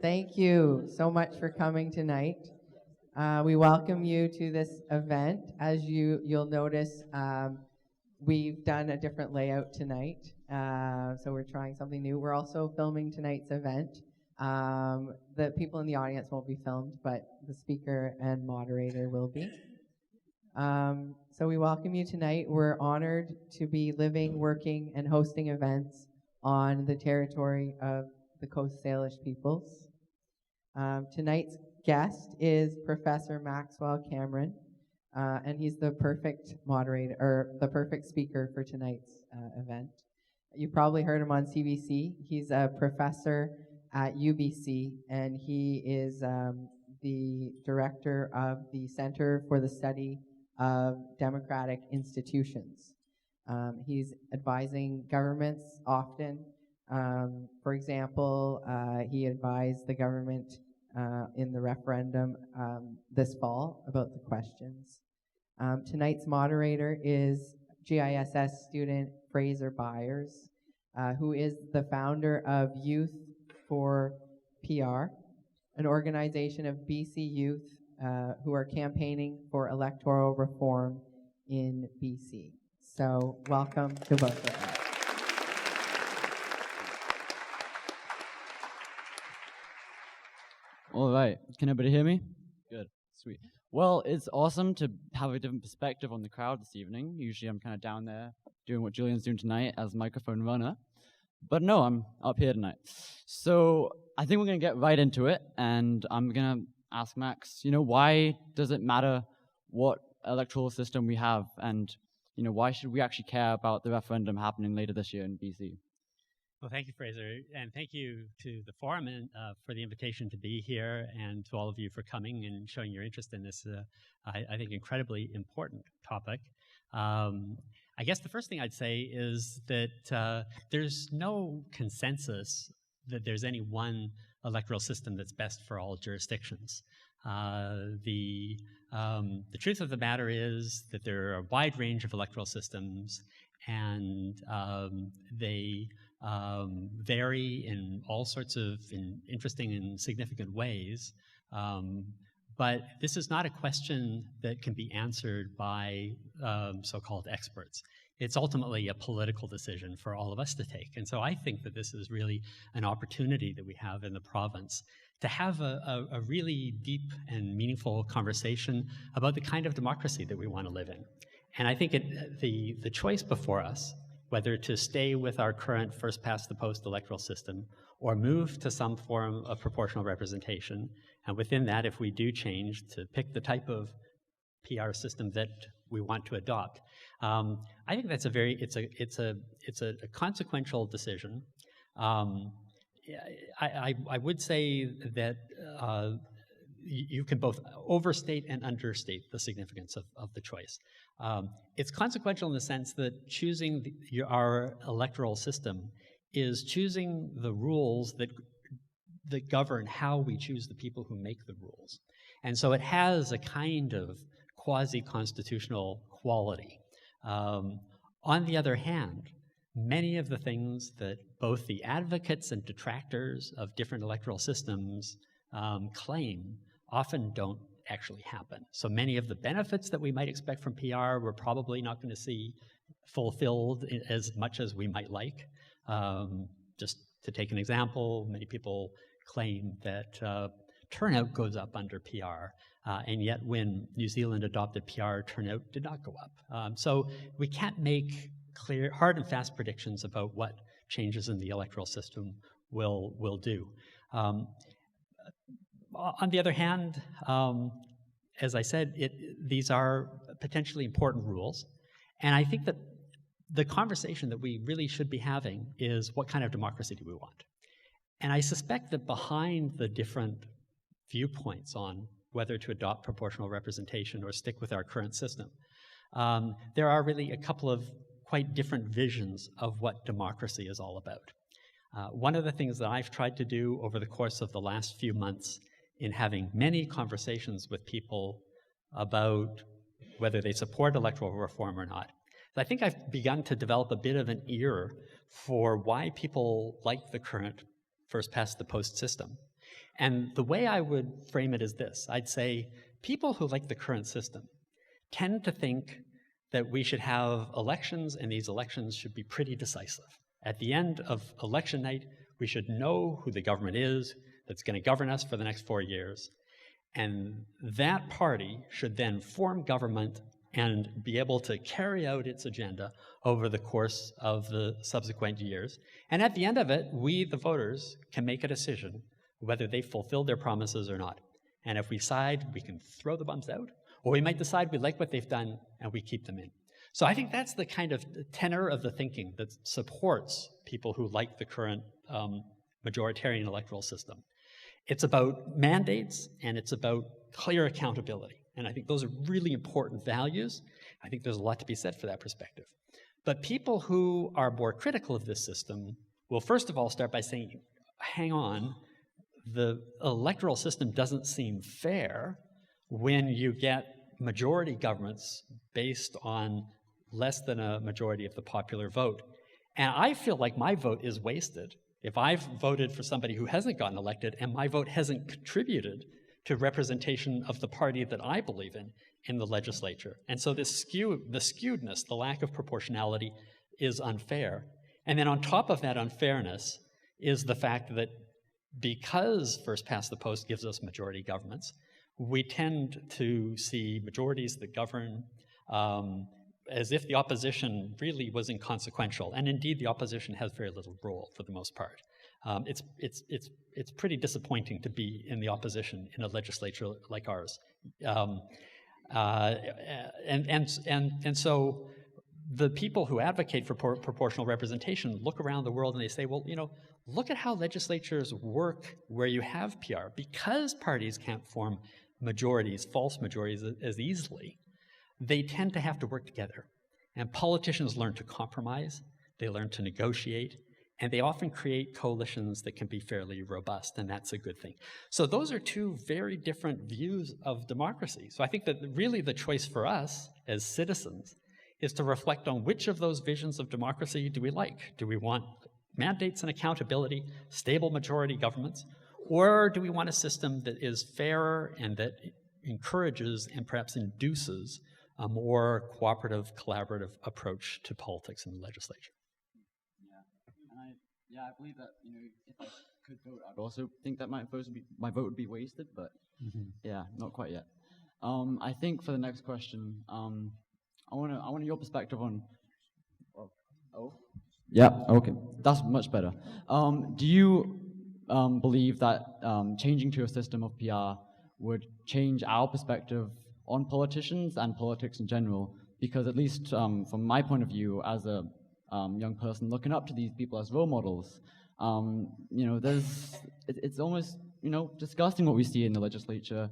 Thank you so much for coming tonight. We welcome you to this event. As you'll notice, we've done a different layout tonight, so we're trying something new. We're also filming tonight's event. The people in the audience won't be filmed, but the speaker and moderator will be. So we welcome you tonight. We're honored to be living, working, and hosting events on the territory of the Coast Salish peoples. Tonight's guest is Professor Maxwell Cameron, and he's the perfect moderator, or the perfect speaker for tonight's event. You probably heard him on CBC. He's a professor at UBC, and he is the director of the Center for the Study of Democratic Institutions. He's advising governments often. For example, he advised the government in the referendum this fall about the questions. Tonight's moderator is GISS student Fraser Byers, who is the founder of Youth for PR, an organization of BC youth who are campaigning for electoral reform in BC. So welcome to both of them. All right, can everybody hear me? Good, sweet. Well, it's awesome to have a different perspective on the crowd this evening. Usually I'm kind of down there doing what Julian's doing tonight as microphone runner. But no, I'm up here tonight. So I think we're going to get right into it, and I'm going to ask Max, why does it matter what electoral system we have, and, why should we actually care about the referendum happening later this year in BC? Well, thank you, Fraser, and thank you to the forum and, for the invitation to be here, and to all of you for coming and showing your interest in this, I think, incredibly important topic. I guess the first thing I'd say is that there's no consensus that there's any one electoral system that's best for all jurisdictions. The truth of the matter is that there are a wide range of electoral systems, and they vary in all sorts of interesting and significant ways. But this is not a question that can be answered by so-called experts. It's ultimately a political decision for all of us to take. And so I think that this is really an opportunity that we have in the province to have a really deep and meaningful conversation about the kind of democracy that we want to live in. And I think the choice before us, whether to stay with our current first-past-the-post electoral system or move to some form of proportional representation, and within that, if we do change, to pick the type of PR system that we want to adopt. I think that's it's a consequential decision. I would say that you can both overstate and understate the significance of the choice. It's consequential in the sense that choosing our electoral system is choosing the rules that govern how we choose the people who make the rules. And so it has a kind of quasi-constitutional quality. On the other hand, many of the things that both the advocates and detractors of different electoral systems claim often don't actually happen. So many of the benefits that we might expect from PR, we're probably not going to see fulfilled as much as we might like. Just to take an example, many people claim that turnout goes up under PR, and yet when New Zealand adopted PR, turnout did not go up. So we can't make clear, hard and fast predictions about what changes in the electoral system will do. On the other hand, as I said, these are potentially important rules, and I think that the conversation that we really should be having is, what kind of democracy do we want? And I suspect that behind the different viewpoints on whether to adopt proportional representation or stick with our current system, there are really a couple of quite different visions of what democracy is all about. One of the things that I've tried to do over the course of the last few months in having many conversations with people about whether they support electoral reform or not, I think I've begun to develop a bit of an ear for why people like the current first-past-the-post system. And the way I would frame it is this. I'd say people who like the current system tend to think that we should have elections, and these elections should be pretty decisive. At the end of election night, we should know who the government is that's going to govern us for the next 4 years. And that party should then form government and be able to carry out its agenda over the course of the subsequent years. And at the end of it, we, the voters, can make a decision whether they fulfilled their promises or not. And if we decide, we can throw the bums out, or we might decide we like what they've done and we keep them in. So I think that's the kind of tenor of the thinking that supports people who like the current majoritarian electoral system. It's about mandates and it's about clear accountability. And I think those are really important values. I think there's a lot to be said for that perspective. But people who are more critical of this system will first of all start by saying, hang on, the electoral system doesn't seem fair when you get majority governments based on less than a majority of the popular vote. And I feel like my vote is wasted if I've voted for somebody who hasn't gotten elected and my vote hasn't contributed to representation of the party that I believe in the legislature. And so this the skewedness, the lack of proportionality is unfair. And then on top of that unfairness is the fact that because first past the post gives us majority governments, we tend to see majorities that govern as if the opposition really was inconsequential. And indeed, the opposition has very little role for the most part. It's pretty disappointing to be in the opposition in a legislature like ours. And so the people who advocate for proportional representation look around the world and they say, well, you know, look at how legislatures work where you have PR. Because parties can't form majorities, false majorities, as easily, they tend to have to work together. And politicians learn to compromise, they learn to negotiate, and they often create coalitions that can be fairly robust, and that's a good thing. So those are two very different views of democracy. So I think that really the choice for us as citizens is to reflect on which of those visions of democracy do we like. Do we want mandates and accountability, stable majority governments, or do we want a system that is fairer and that encourages and perhaps induces a more cooperative, collaborative approach to politics in the legislature? I believe that, you know, if I could vote, I'd also think that my vote would be wasted, but yeah, not quite yet. I think for the next question, I want your perspective on. Yeah, okay, that's much better. Do you believe that changing to a system of PR would change our perspective on politicians and politics in general? Because at least from my point of view, as a young person looking up to these people as role models, you know, it's almost, you know, disgusting what we see in the legislature,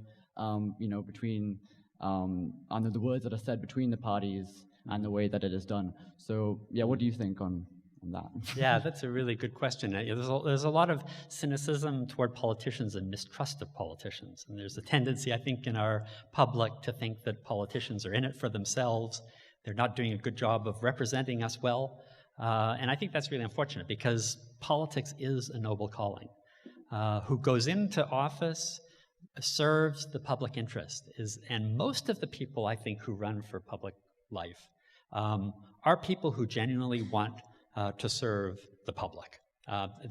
you know, between under the words that are said between the parties and the way that it is done. So yeah, what do you think on that? Yeah, that's a really good question. There's a lot of cynicism toward politicians and mistrust of politicians. And there's a tendency, I think, in our public to think that politicians are in it for themselves. They're not doing a good job of representing us well. And I think that's really unfortunate because politics is a noble calling. Who goes into office serves the public interest. And most of the people, I think, who run for public life are people who genuinely want to serve the public.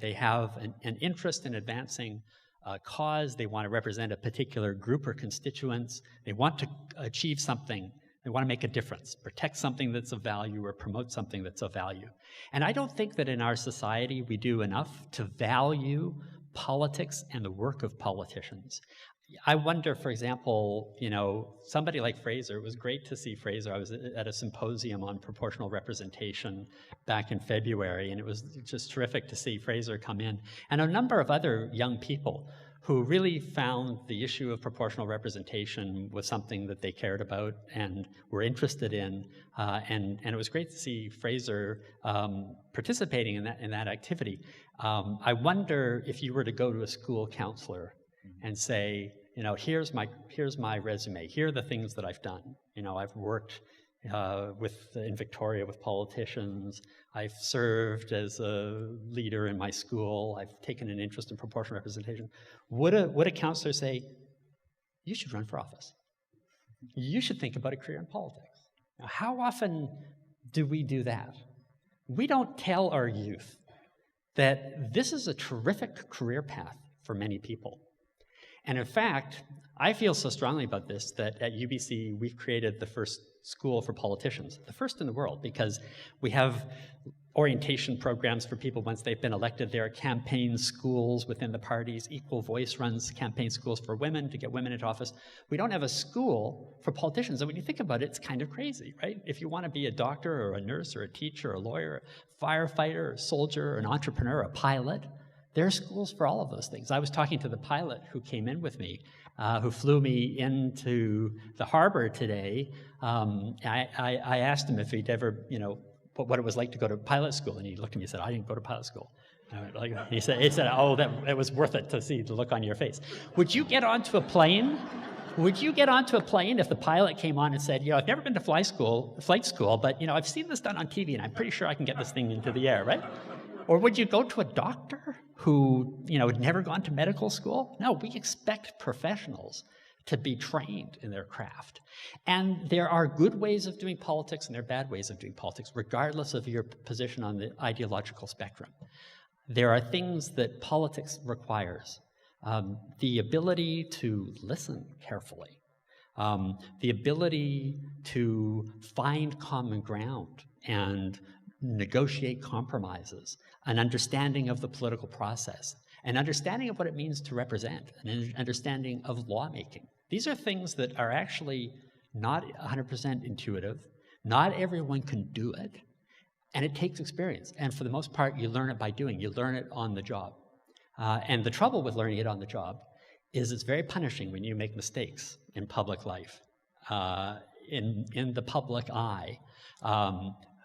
They have an interest in advancing a cause. They want to represent a particular group or constituents. They want to achieve something. They want to make a difference, protect something that's of value or promote something that's of value. And I don't think that in our society we do enough to value politics and the work of politicians. I wonder, for example, you know, somebody like Fraser, it was great to see Fraser. I was at a symposium on proportional representation back in February, and it was just terrific to see Fraser come in. And a number of other young people who really found the issue of proportional representation was something that they cared about and were interested in. And it was great to see Fraser participating in that activity. I wonder if you were to go to a school counselor and say, you know, here's my resume. Here are the things that I've done. You know, I've worked in Victoria with politicians. I've served as a leader in my school. I've taken an interest in proportional representation. Would a counselor say, you should run for office? You should think about a career in politics. Now, how often do we do that? We don't tell our youth that this is a terrific career path for many people. And in fact, I feel so strongly about this that at UBC, we've created the first school for politicians, the first in the world, because we have orientation programs for people once they've been elected. There are campaign schools within the parties. Equal Voice runs campaign schools for women to get women into office. We don't have a school for politicians. And when you think about it, it's kind of crazy, right? If you want to be a doctor or a nurse or a teacher or a lawyer, a firefighter, a soldier, an entrepreneur, a pilot, there are schools for all of those things. I was talking to the pilot who came in with me, who flew me into the harbor today. I asked him if he'd ever, what it was like to go to pilot school, and he looked at me and said, "I didn't go to pilot school." He said, "Oh, it was worth it to see the look on your face." Would you get onto a plane? Would you get onto a plane if the pilot came on and said, "I've never been to flight school, but I've seen this done on TV, and I'm pretty sure I can get this thing into the air," right? Or would you go to a doctor who, had never gone to medical school? No, we expect professionals to be trained in their craft. And there are good ways of doing politics and there are bad ways of doing politics, regardless of your position on the ideological spectrum. There are things that politics requires. The ability to listen carefully, the ability to find common ground and negotiate compromises, an understanding of the political process, an understanding of what it means to represent, an understanding of lawmaking. These are things that are actually not 100% intuitive. Not everyone can do it, and it takes experience. And for the most part, you learn it by doing. You learn it on the job. And the trouble with learning it on the job is it's very punishing when you make mistakes in public life, in the public eye.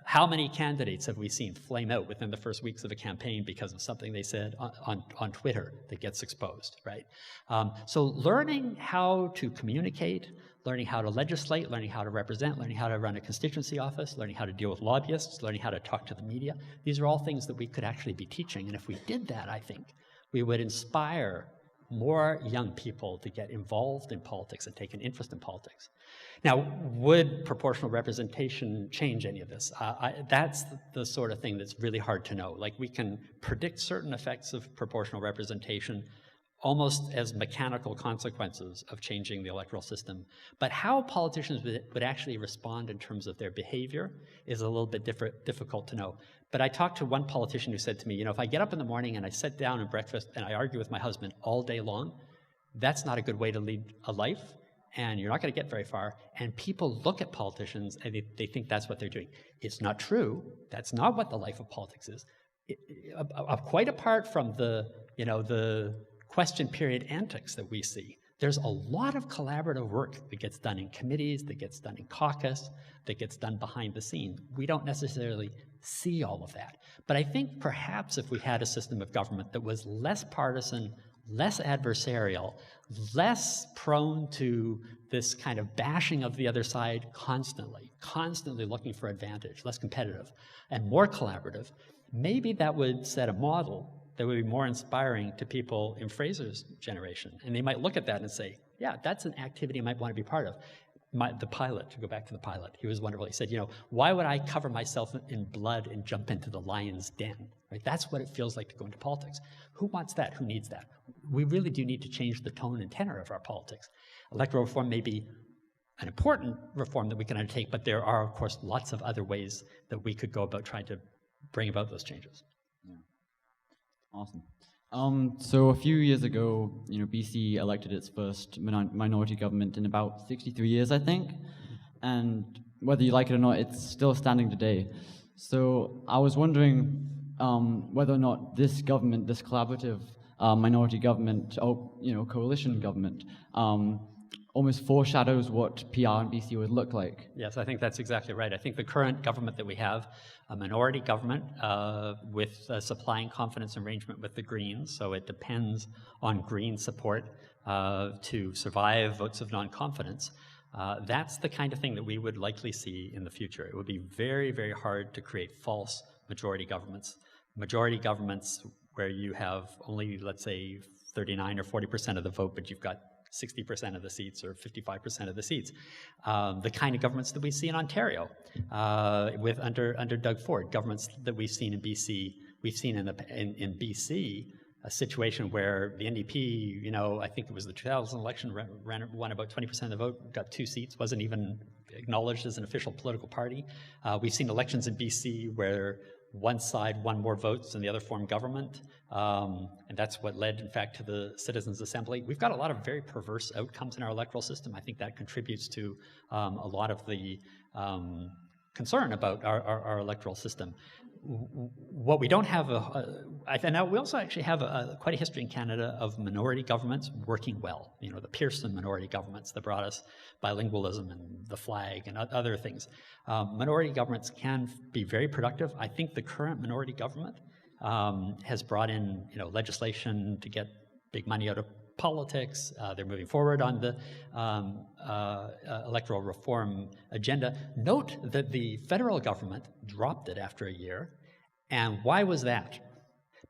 How many candidates have we seen flame out within the first weeks of a campaign because of something they said on Twitter that gets exposed, right? So learning how to communicate, learning how to legislate, learning how to represent, learning how to run a constituency office, learning how to deal with lobbyists, learning how to talk to the media, these are all things that we could actually be teaching. And if we did that, I think, we would inspire more young people to get involved in politics and take an interest in politics. Now, would proportional representation change any of this? That's the sort of thing that's really hard to know. Like, we can predict certain effects of proportional representation almost as mechanical consequences of changing the electoral system. But how politicians would actually respond in terms of their behavior is a little bit difficult to know. But I talked to one politician who said to me, if I get up in the morning and I sit down at breakfast and I argue with my husband all day long, that's not a good way to lead a life, and you're not going to get very far. And people look at politicians and they think that's what they're doing. It's not true. That's not what the life of politics is. Quite apart from the question period antics that we see, there's a lot of collaborative work that gets done in committees, that gets done in caucus, that gets done behind the scenes. We don't necessarily see all of that. But I think perhaps if we had a system of government that was less partisan, less adversarial, less prone to this kind of bashing of the other side constantly looking for advantage, less competitive, and more collaborative, maybe that would set a model that would be more inspiring to people in Fraser's generation. And they might look at that and say, yeah, that's an activity I might want to be part of. The pilot, to go back to the pilot, he was wonderful. He said, why would I cover myself in blood and jump into the lion's den? Right? That's what it feels like to go into politics. Who wants that? Who needs that? We really do need to change the tone and tenor of our politics. Electoral reform may be an important reform that we can undertake, but there are, of course, lots of other ways that we could go about trying to bring about those changes. Yeah. Awesome. So a few years ago, BC elected its first minority government in about 63 years, I think. And whether you like it or not, it's still standing today. So I was wondering whether or not this government, this collaborative minority government, or coalition government, almost foreshadows what PR in BC would look like. Yes, I think that's exactly right. I think the current government that we have, a minority government with a supply and confidence arrangement with the Greens, so it depends on Green support to survive votes of non-confidence. That's the kind of thing that we would likely see in the future. It would be very, very hard to create false majority governments. Majority governments where you have only, let's say, 39 or 40% of the vote, but you've got 60% of the seats or 55% of the seats. The kind of governments that we see in Ontario under Doug Ford, governments that we've seen in BC. We've seen in BC a situation where the NDP, I think it was the 2000 election, won about 20% of the vote, got 2 seats, wasn't even acknowledged as an official political party. We've seen elections in BC where one side won more votes than the other formed government, and that's what led, in fact, to the Citizens' Assembly. We've got a lot of very perverse outcomes in our electoral system. I think that contributes to a lot of the concern about our electoral system. What we don't have, now we also actually have quite a history in Canada of minority governments working well. The Pearson minority governments that brought us bilingualism and the flag and other things. Minority governments can be very productive. I think the current minority government has brought in, legislation to get big money out of politics. They're moving forward on the electoral reform agenda. Note that the federal government dropped it after a year. And why was that?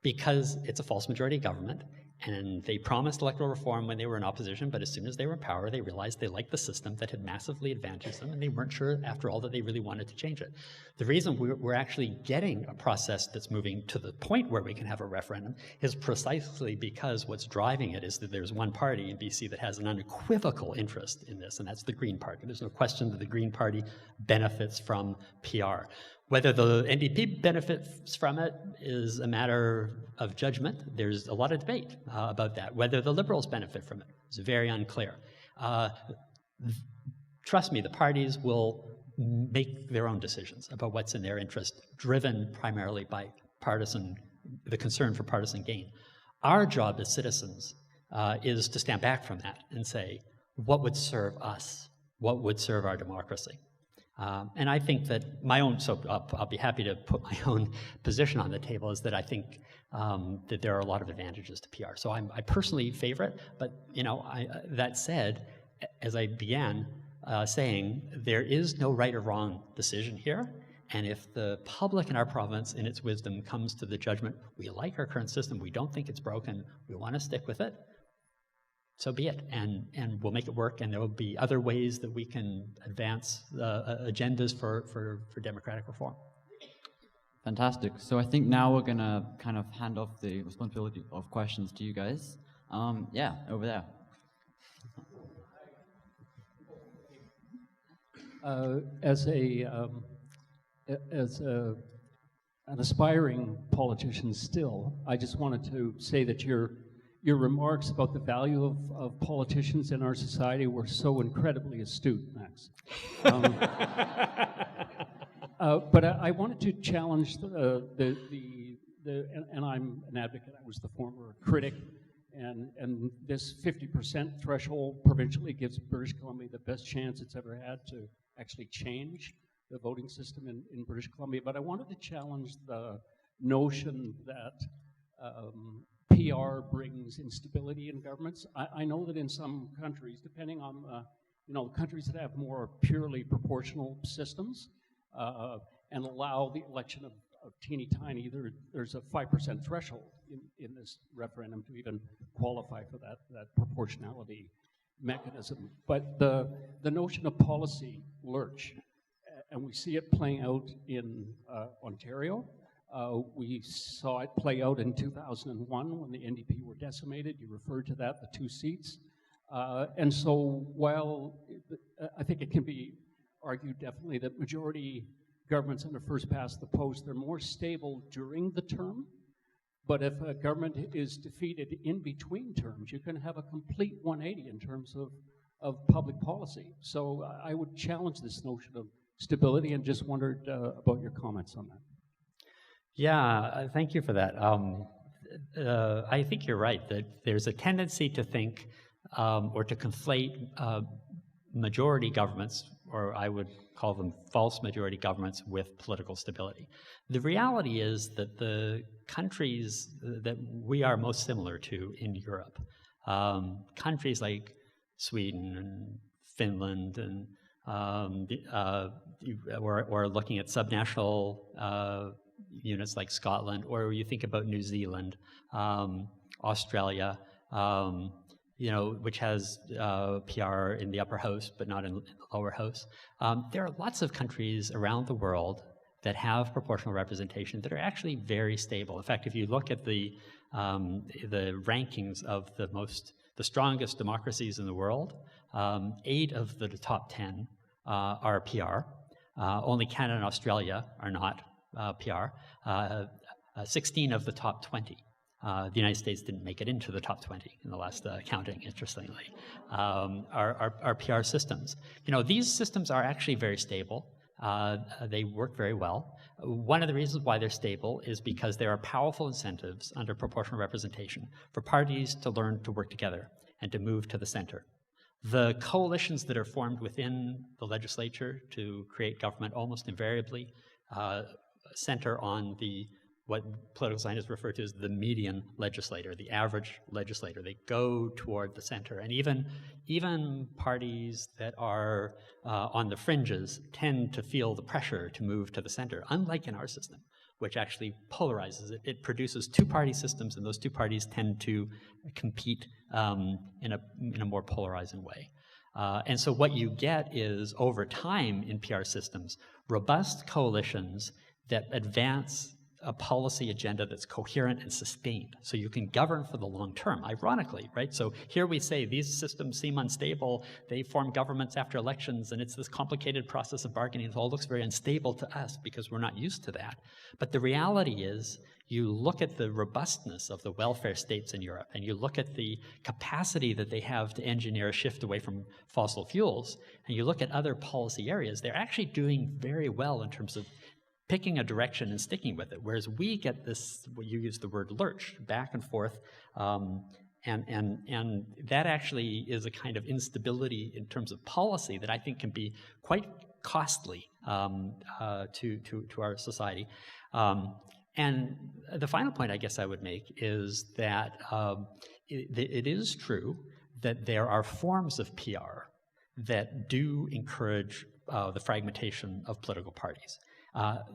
Because it's a false majority government, and they promised electoral reform when they were in opposition, but as soon as they were in power, they realized they liked the system that had massively advantaged them, and they weren't sure, after all, that they really wanted to change it. The reason we're actually getting a process that's moving to the point where we can have a referendum is precisely because what's driving it is that there's one party in BC that has an unequivocal interest in this, and that's the Green Party. There's no question that the Green Party benefits from PR. Whether the NDP benefits from it is a matter of judgment. There's a lot of debate about that. Whether the Liberals benefit from it is very unclear. Trust me, the parties will make their own decisions about what's in their interest, driven primarily by the concern for partisan gain. Our job as citizens is to stand back from that and say, what would serve us? What would serve our democracy? And I think that I'll be happy to put my own position on the table, is that I think that there are a lot of advantages to PR. So I personally favor it, but that said, as I began saying, there is no right or wrong decision here. And if the public in our province, in its wisdom, comes to the judgment, we like our current system, we don't think it's broken, we want to stick with it, so be it, and we'll make it work, and there will be other ways that we can advance agendas for democratic reform. Fantastic. So I think now we're going to kind of hand off the responsibility of questions to you guys. Yeah, over there. As an aspiring politician still, I just wanted to say that your remarks about the value of politicians in our society were so incredibly astute, Max. But I wanted to challenge and I'm an advocate. I was the former critic, and this 50% threshold provincially gives British Columbia the best chance it's ever had to actually change the voting system in British Columbia. But I wanted to challenge the notion that PR brings instability in governments. I know that in some countries, depending on countries that have more purely proportional systems and allow the election of teeny tiny, there's a 5% threshold in this referendum to even qualify for that proportionality mechanism. But the notion of policy lurch, and we see it playing out in Ontario. We saw it play out in 2001 when the NDP were decimated. You referred to that, the 2 seats. And so while I think it can be argued definitely that majority governments under first past the post, they're more stable during the term. But if a government is defeated in between terms, you can have a complete 180 in terms of public policy. So I would challenge this notion of stability and just wondered about your comments on that. Yeah, thank you for that. I think you're right that there's a tendency to think or to conflate majority governments, or I would call them false majority governments, with political stability. The reality is that the countries that we are most similar to in Europe, countries like Sweden and Finland, and or looking at subnational units like Scotland, or you think about New Zealand, Australia, which has PR in the upper house but not in the lower house. There are lots of countries around the world that have proportional representation that are actually very stable. In fact, if you look at the rankings of the strongest democracies in the world, 8 of the top 10 are PR. Only Canada and Australia are not PR. 16 of the top 20. The United States didn't make it into the top 20 in the last counting, interestingly, are PR systems. These systems are actually very stable. They work very well. One of the reasons why they're stable is because there are powerful incentives under proportional representation for parties to learn to work together and to move to the center. The coalitions that are formed within the legislature to create government almost invariably center on what political scientists refer to as the median legislator, the average legislator. They go toward the center. And even parties that are on the fringes tend to feel the pressure to move to the center, unlike in our system, which actually polarizes it. It produces two-party systems, and those two parties tend to compete in a more polarizing way. And so what you get is, over time in PR systems, robust coalitions that advance a policy agenda that's coherent and sustained, so you can govern for the long term, ironically, right? So here we say these systems seem unstable, they form governments after elections, and it's this complicated process of bargaining. It all looks very unstable to us because we're not used to that. But the reality is, you look at the robustness of the welfare states in Europe, and you look at the capacity that they have to engineer a shift away from fossil fuels, and you look at other policy areas, they're actually doing very well in terms of picking a direction and sticking with it, whereas we get this, you use the word lurch, back and forth, and that actually is a kind of instability in terms of policy that I think can be quite costly to our society. And the final point I guess I would make is that it is true that there are forms of PR that do encourage the fragmentation of political parties.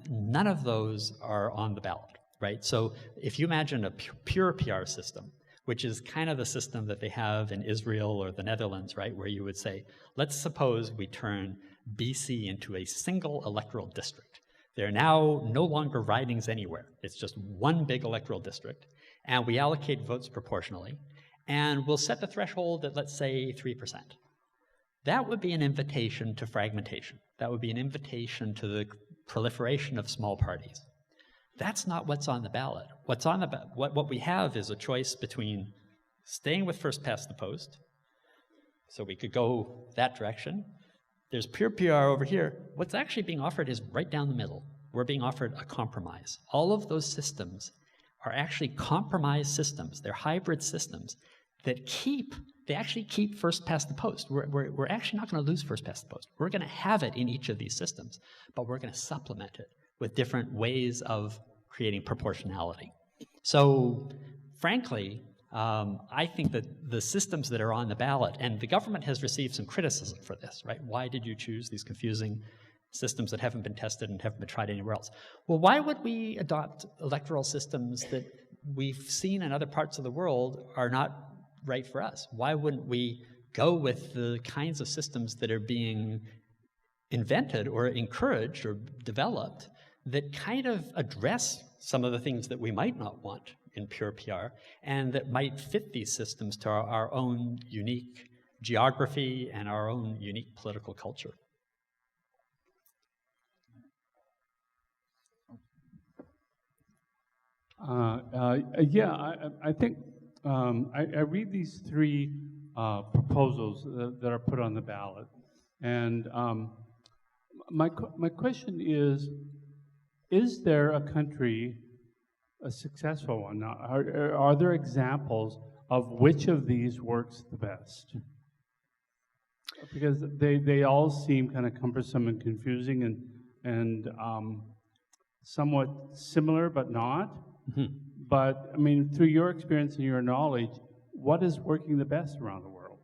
None of those are on the ballot, right? So if you imagine a pure PR system, which is kind of the system that they have in Israel or the Netherlands, right, where you would say, let's suppose we turn BC into a single electoral district. There are now no longer ridings anywhere. It's just one big electoral district, and we allocate votes proportionally, and we'll set the threshold at, let's say, 3%. That would be an invitation to fragmentation. That would be an invitation to the proliferation of small parties. That's not what's on the ballot. What's on the what we have is a choice between staying with first past the post, so we could go that direction. There's pure PR over here. What's actually being offered is right down the middle. We're being offered a compromise. All of those systems are actually compromise systems. They're hybrid systems that actually keep first past the post. We're actually not going to lose first past the post. We're going to have it in each of these systems, but we're going to supplement it with different ways of creating proportionality. So, frankly, I think that the systems that are on the ballot, and the government has received some criticism for this, right? Why did you choose these confusing systems that haven't been tested and haven't been tried anywhere else? Well, why would we adopt electoral systems that we've seen in other parts of the world are not right for us? Why wouldn't we go with the kinds of systems that are being invented or encouraged or developed that kind of address some of the things that we might not want in pure PR, and that might fit these systems to our own unique geography and our own unique political culture? I think I read these three proposals that are put on the ballot, and my question is there a country, a successful one? Are there examples of which of these works the best? Because they all seem kind of cumbersome and confusing and somewhat similar, but not. Mm-hmm. But, I mean, through your experience and your knowledge, what is working the best around the world?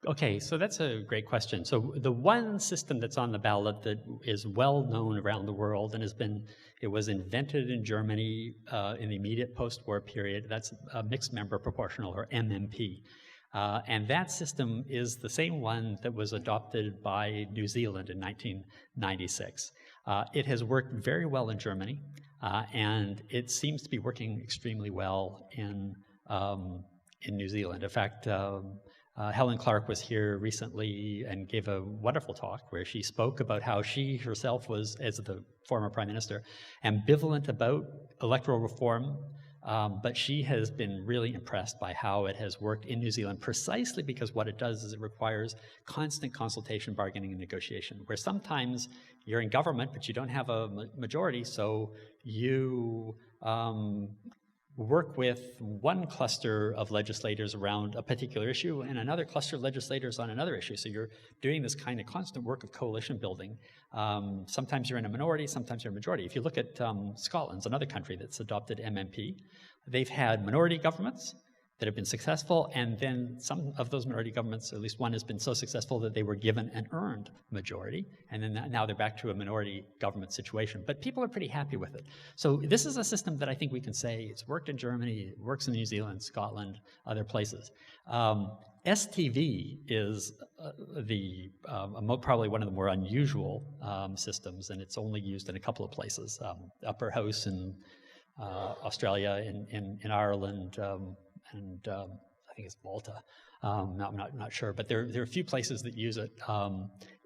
Okay, so that's a great question. So the one system that's on the ballot that is well known around the world and it was invented in Germany in the immediate post-war period, that's a mixed member proportional, or MMP. And that system is the same one that was adopted by New Zealand in 1996. It has worked very well in Germany, and it seems to be working extremely well in New Zealand. In fact, Helen Clark was here recently and gave a wonderful talk where she spoke about how she herself was, as the former prime minister, ambivalent about electoral reform, but she has been really impressed by how it has worked in New Zealand, precisely because what it does is it requires constant consultation, bargaining, and negotiation, where sometimes you're in government, but you don't have a majority, so you work with one cluster of legislators around a particular issue and another cluster of legislators on another issue. So you're doing this kind of constant work of coalition building. Sometimes you're in a minority, sometimes you're a majority. If you look at Scotland's another country that's adopted MMP, they've had minority governments that have been successful, and then some of those minority governments, or at least one, has been so successful that they were given an earned majority, and then now they're back to a minority government situation. But people are pretty happy with it. So this is a system that I think we can say it's worked in Germany, it works in New Zealand, Scotland, other places. STV is probably one of the more unusual systems, and it's only used in a couple of places. Upper House in Australia, in Ireland, and I think it's Malta. I'm not sure, but there are a few places that use it.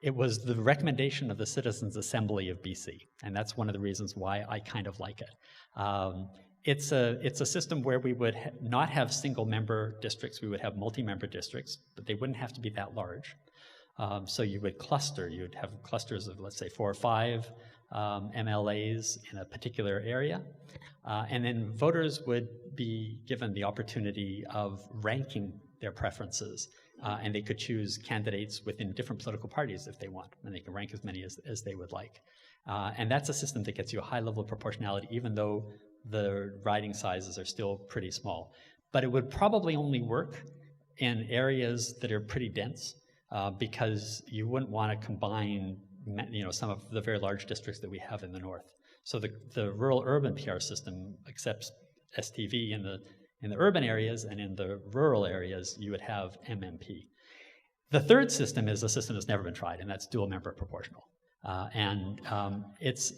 It was the recommendation of the Citizens' Assembly of BC, and that's one of the reasons why I kind of like it. It's a system where we would not have single-member districts. We would have multi-member districts, but they wouldn't have to be that large. So you would cluster. You'd have clusters of, let's say, 4 or 5 MLAs in a particular area. And then voters would be given the opportunity of ranking their preferences. And they could choose candidates within different political parties if they want. And they can rank as many as they would like. And that's a system that gets you a high level of proportionality, even though the riding sizes are still pretty small. But it would probably only work in areas that are pretty dense, because you wouldn't want to combine some of the very large districts that we have in the north. So the rural-urban PR system accepts STV in the urban areas, and in the rural areas, you would have MMP. The third system is a system that's never been tried, and that's dual-member proportional. It's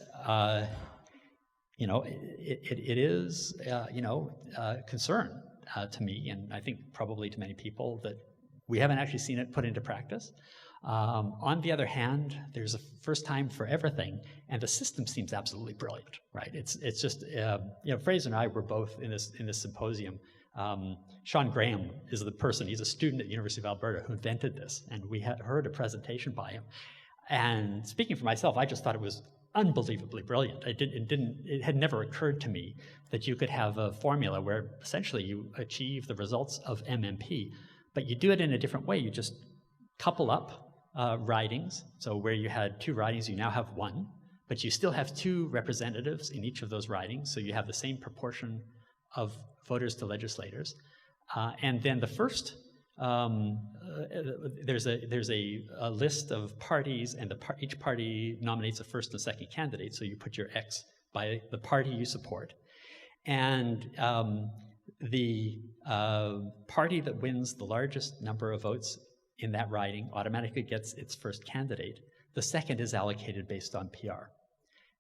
it is a concern to me, and I think probably to many people, that we haven't actually seen it put into practice. On the other hand, there's a first time for everything, and the system seems absolutely brilliant, right? It's just Fraser and I were both in this symposium. Sean Graham is the person. He's a student at the University of Alberta who invented this, and we had heard a presentation by him. And speaking for myself, I just thought it was unbelievably brilliant. It had never occurred to me that you could have a formula where essentially you achieve the results of MMP, but you do it in a different way. You just couple up ridings. So where you had 2 ridings, you now have 1, but you still have 2 representatives in each of those ridings, so you have the same proportion of voters to legislators. And then the first, there's a list of parties, and each party nominates a first and second candidate, so you put your X by the party you support. And the party that wins the largest number of votes in that riding automatically gets its first candidate. The second is allocated based on PR.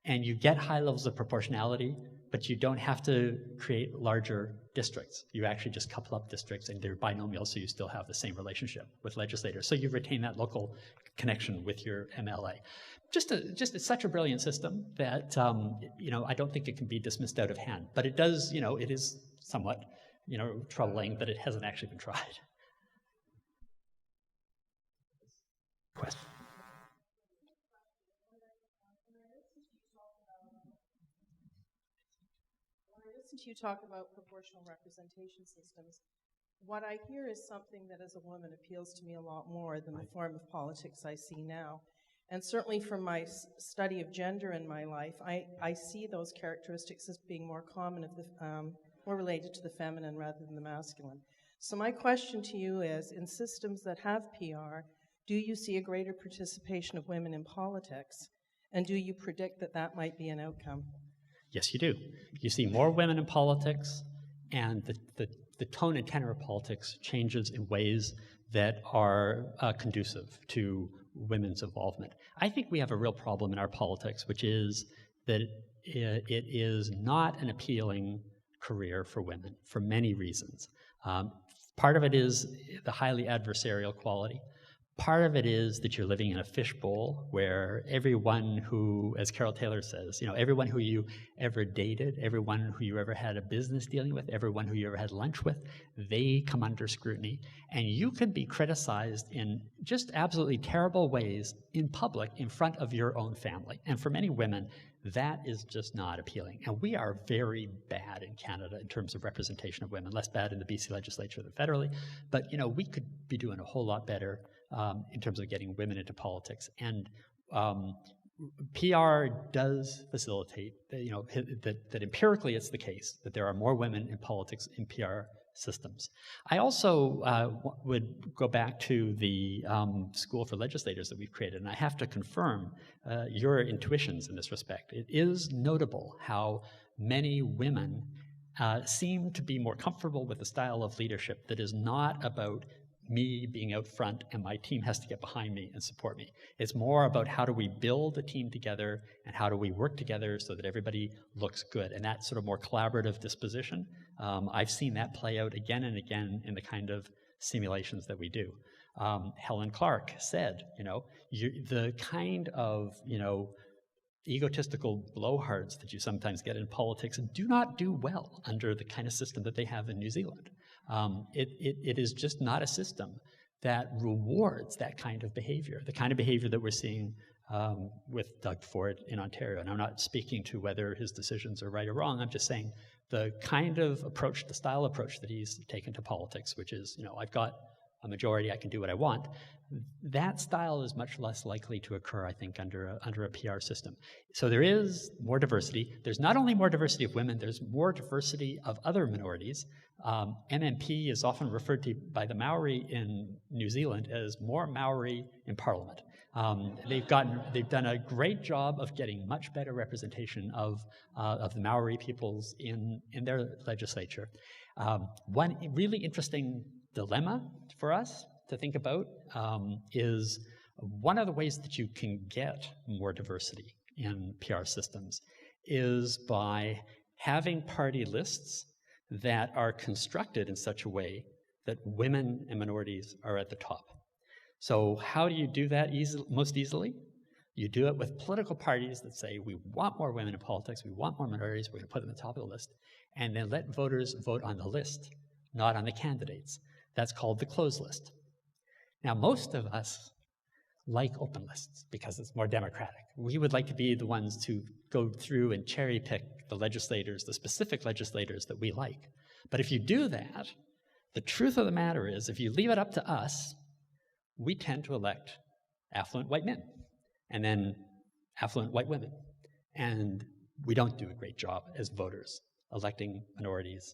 And you get high levels of proportionality, but you don't have to create larger districts. You actually just couple up districts, and they're binomial, so you still have the same relationship with legislators. So you retain that local connection with your MLA. It's such a brilliant system that I don't think it can be dismissed out of hand. But it does, it is somewhat troubling that it hasn't actually been tried. Question. When I listen to you talk about proportional representation systems, what I hear is something that as a woman appeals to me a lot more than the form of politics I see now. And certainly from my study of gender in my life, I see those characteristics as being more common, more related to the feminine rather than the masculine. So my question to you is, in systems that have PR, do you see a greater participation of women in politics? And do you predict that that might be an outcome? Yes, you do. You see more women in politics, and the tone and tenor of politics changes in ways that are conducive to women's involvement. I think we have a real problem in our politics, which is that it is not an appealing career for women for many reasons. Part of it is the highly adversarial quality. Part of it is that you're living in a fishbowl where everyone who, as Carol Taylor says, everyone who you ever dated, everyone who you ever had a business dealing with, everyone who you ever had lunch with, they come under scrutiny. And you can be criticized in just absolutely terrible ways in public in front of your own family. And for many women, that is just not appealing. And we are very bad in Canada in terms of representation of women, less bad in the BC legislature than federally. But, we could be doing a whole lot better in terms of getting women into politics. And PR does facilitate, that empirically it's the case, that there are more women in politics in PR systems. I also would go back to the School for Legislators that we've created, and I have to confirm your intuitions in this respect. It is notable how many women seem to be more comfortable with a style of leadership that is not about me being out front and my team has to get behind me and support me. It's more about how do we build a team together and how do we work together so that everybody looks good. And that sort of more collaborative disposition, I've seen that play out again and again in the kind of simulations that we do. Helen Clark said, the kind of, egotistical blowhards that you sometimes get in politics do not do well under the kind of system that they have in New Zealand. It is just not a system that rewards that kind of behavior, the kind of behavior that we're seeing with Doug Ford in Ontario. And I'm not speaking to whether his decisions are right or wrong. I'm just saying the kind of approach, the style approach that he's taken to politics, which is, I've got a majority, I can do what I want. That style is much less likely to occur, I think, under a PR system. So there is more diversity. There's not only more diversity of women, there's more diversity of other minorities. MMP is often referred to by the Maori in New Zealand as more Maori in Parliament. They've done a great job of getting much better representation of the Maori peoples in their legislature. One really interesting dilemma for us to think about is one of the ways that you can get more diversity in PR systems is by having party lists that are constructed in such a way that women and minorities are at the top. So how do you do that most easily? You do it with political parties that say, we want more women in politics, we want more minorities, we're going to put them at the top of the list, and then let voters vote on the list, not on the candidates. That's called the closed list. Now, most of us like open lists because it's more democratic. We would like to be the ones to go through and cherry pick the legislators, the specific legislators that we like. But if you do that, the truth of the matter is, if you leave it up to us, we tend to elect affluent white men and then affluent white women. And we don't do a great job as voters electing minorities,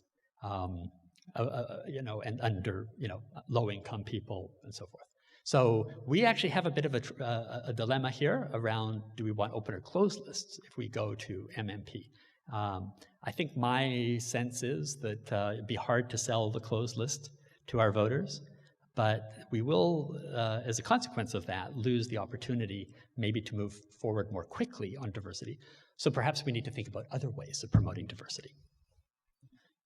and under, low-income people and so forth. So we actually have a bit of a dilemma here around, do we want open or closed lists if we go to MMP? I think my sense is that it'd be hard to sell the closed list to our voters, but we will, as a consequence of that, lose the opportunity maybe to move forward more quickly on diversity. So perhaps we need to think about other ways of promoting diversity.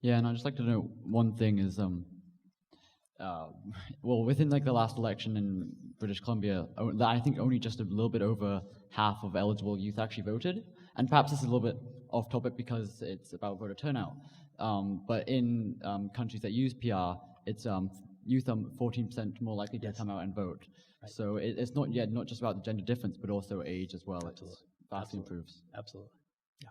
Yeah, and I'd just like to know one thing is, within the last election in British Columbia, I think only just a little bit over half of eligible youth actually voted. And perhaps this is a little bit off topic because it's about voter turnout. But in countries that use PR, it's youth are 14% more likely to come out and vote. Right. So it's not just about the gender difference, but also age as well. It vastly improves. Absolutely. Yeah.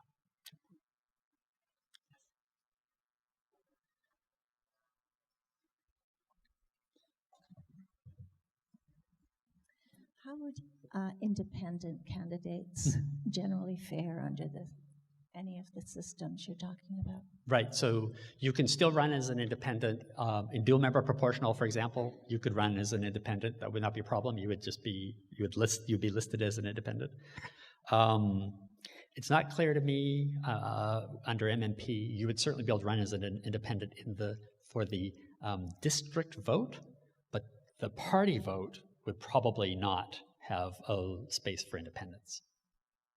How would independent candidates generally fare under the any of the systems you're talking about? Right, so you can still run as an independent. In dual member proportional, for example, you could run as an independent. That would not be a problem. You would just be, you'd be listed as an independent. It's not clear to me under MMP, you would certainly be able to run as an independent for the district vote, but the party vote would probably not have a space for independence.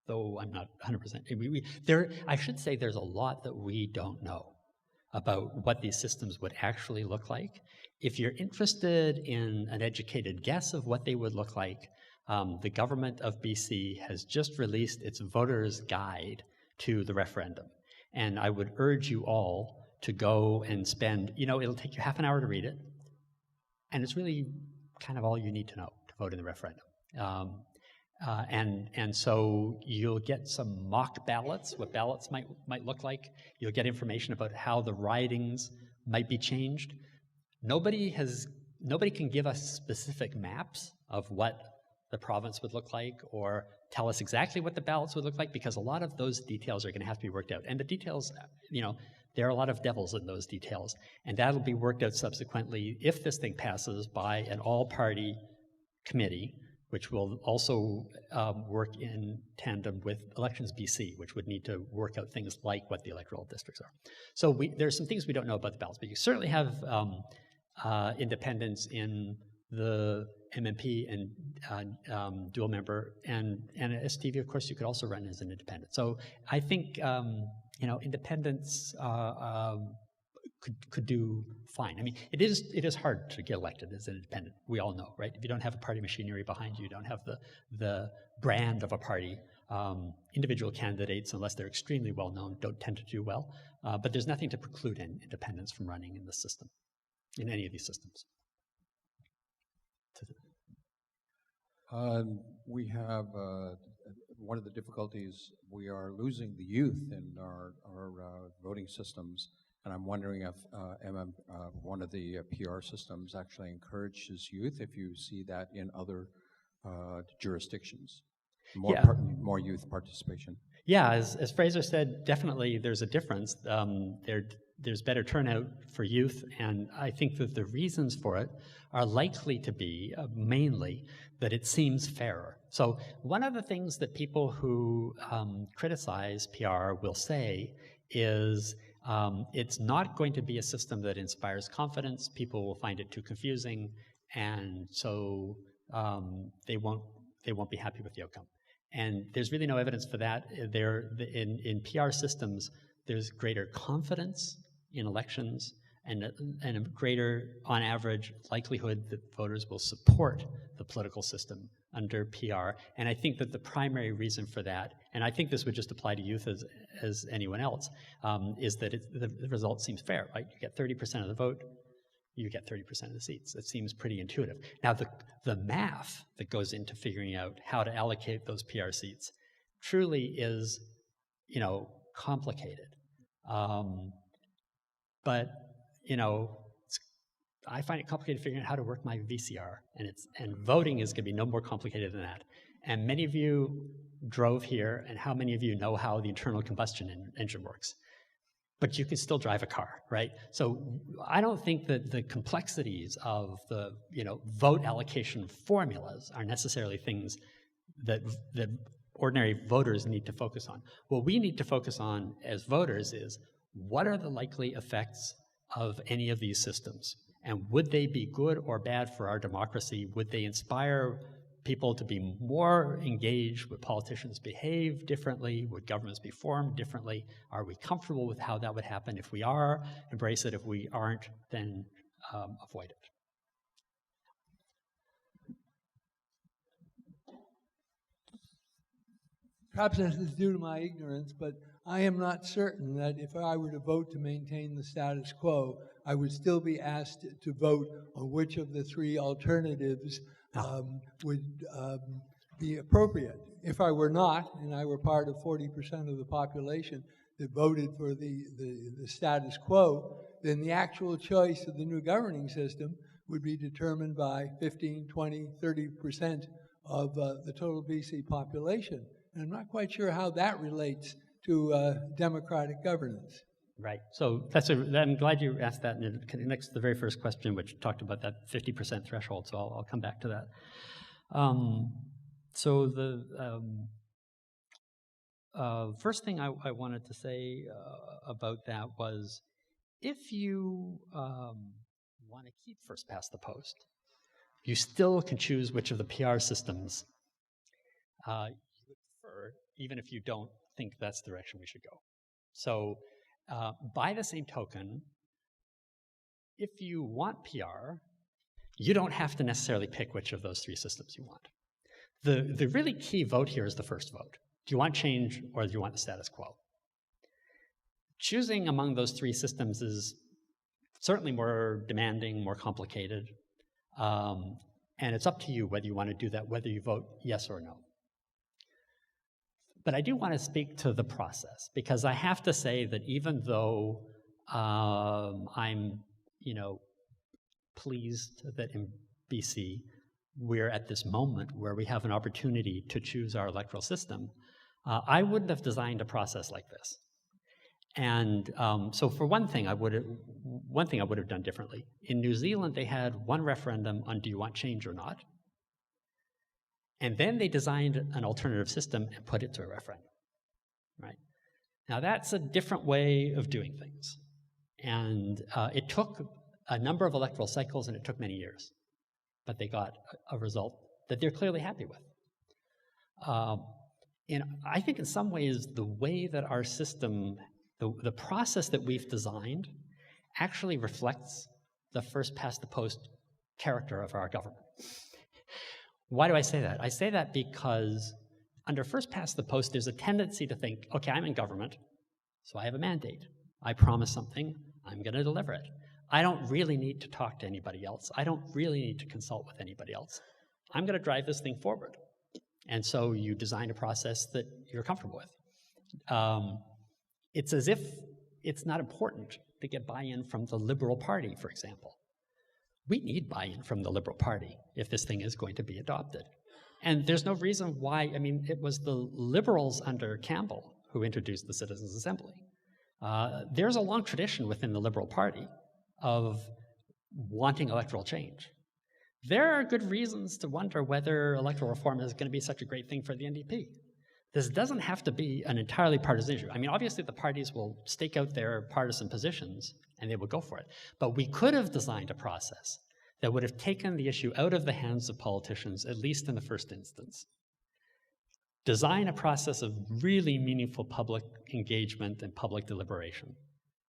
Though I'm not 100%. I should say there's a lot that we don't know about what these systems would actually look like. If you're interested in an educated guess of what they would look like, the government of BC has just released its voters' guide to the referendum. And I would urge you all to go and spend, it'll take you half an hour to read it. And it's really kind of all you need to know to vote in the referendum. And so you'll get some mock ballots, what ballots might look like. You'll get information about how the ridings might be changed. Nobody can give us specific maps of what the province would look like or tell us exactly what the ballots would look like, because a lot of those details are going to have to be worked out. And the details, there are a lot of devils in those details. And that'll be worked out subsequently if this thing passes by an all-party committee, which will also work in tandem with Elections BC, which would need to work out things like what the electoral districts are. So there's some things we don't know about the ballots, but you certainly have independence in the MMP and dual member, and at STV, of course, you could also run as an independent. So I think independents could do fine. I mean, it is hard to get elected as an independent. We all know, right? If you don't have a party machinery behind you, you don't have the brand of a party. Individual candidates, unless they're extremely well known, don't tend to do well. But there's nothing to preclude independents from running in the system, in any of these systems. We have one of the difficulties. We are losing the youth in our voting systems, and I'm wondering if one of the PR systems actually encourages youth. If you see that in other jurisdictions, more youth participation. Yeah, as Fraser said, definitely there's a difference. There's better turnout for youth, and I think that the reasons for it are likely to be mainly that it seems fairer. So one of the things that people who criticize PR will say is it's not going to be a system that inspires confidence. People will find it too confusing, and so they won't be happy with the outcome. And there's really no evidence for that. In PR systems, there's greater confidence in elections and a greater, on average, likelihood that voters will support the political system under PR. And I think that the primary reason for that, and I think this would just apply to youth as anyone else, is that the result seems fair, right? You get 30% of the vote, you get 30% of the seats. It seems pretty intuitive. Now, the math that goes into figuring out how to allocate those PR seats truly is, complicated. But I find it complicated figuring out how to work my VCR, and voting is going to be no more complicated than that. And many of you drove here, and how many of you know how the internal combustion engine works? But you can still drive a car, right? So I don't think that the complexities of the vote allocation formulas are necessarily things that ordinary voters need to focus on. What we need to focus on as voters is, what are the likely effects of any of these systems? And would they be good or bad for our democracy? Would they inspire people to be more engaged? Would politicians behave differently? Would governments be formed differently? Are we comfortable with how that would happen? If we are, embrace it. If we aren't, then avoid it. Perhaps this is due to my ignorance, but I am not certain that if I were to vote to maintain the status quo, I would still be asked to vote on which of the three alternatives would be appropriate. If I were not, and I were part of 40% of the population that voted for the status quo, then the actual choice of the new governing system would be determined by 15, 20, 30% of the total BC population. And I'm not quite sure how that relates to democratic governance. Right. So I'm glad you asked that, and it connects to the very first question, which talked about that 50% threshold. So I'll come back to that. So the first thing I wanted to say about that was, if you want to keep first past the post, you still can choose which of the PR systems you would prefer, even if you don't think that's the direction we should go. So by the same token, if you want PR, you don't have to necessarily pick which of those three systems you want. The really key vote here is the first vote. Do you want change, or do you want the status quo? Choosing among those three systems is certainly more demanding, more complicated, and it's up to you whether you want to do that, whether you vote yes or no. But I do want to speak to the process, because I have to say that even though I'm, pleased that in BC we're at this moment where we have an opportunity to choose our electoral system, I wouldn't have designed a process like this. And so for one thing I would have done differently. In New Zealand, they had one referendum on do you want change or not? And then they designed an alternative system and put it to a referendum, right? Now that's a different way of doing things. And it took a number of electoral cycles, and it took many years. But they got a result that they're clearly happy with. And I think in some ways, the way that our system, the process that we've designed, actually reflects the first past the post character of our government. Why do I say that? I say that because under first past the post, there's a tendency to think, okay, I'm in government, so I have a mandate. I promise something, I'm going to deliver it. I don't really need to talk to anybody else. I don't really need to consult with anybody else. I'm going to drive this thing forward. And so you design a process that you're comfortable with. It's as if it's not important to get buy-in from the Liberal Party, for example. We need buy-in from the Liberal Party if this thing is going to be adopted. And there's no reason why, it was the Liberals under Campbell who introduced the Citizens' Assembly. There's a long tradition within the Liberal Party of wanting electoral change. There are good reasons to wonder whether electoral reform is going to be such a great thing for the NDP. This doesn't have to be an entirely partisan issue. Obviously the parties will stake out their partisan positions and they will go for it. But we could have designed a process that would have taken the issue out of the hands of politicians, at least in the first instance. Design a process of really meaningful public engagement and public deliberation.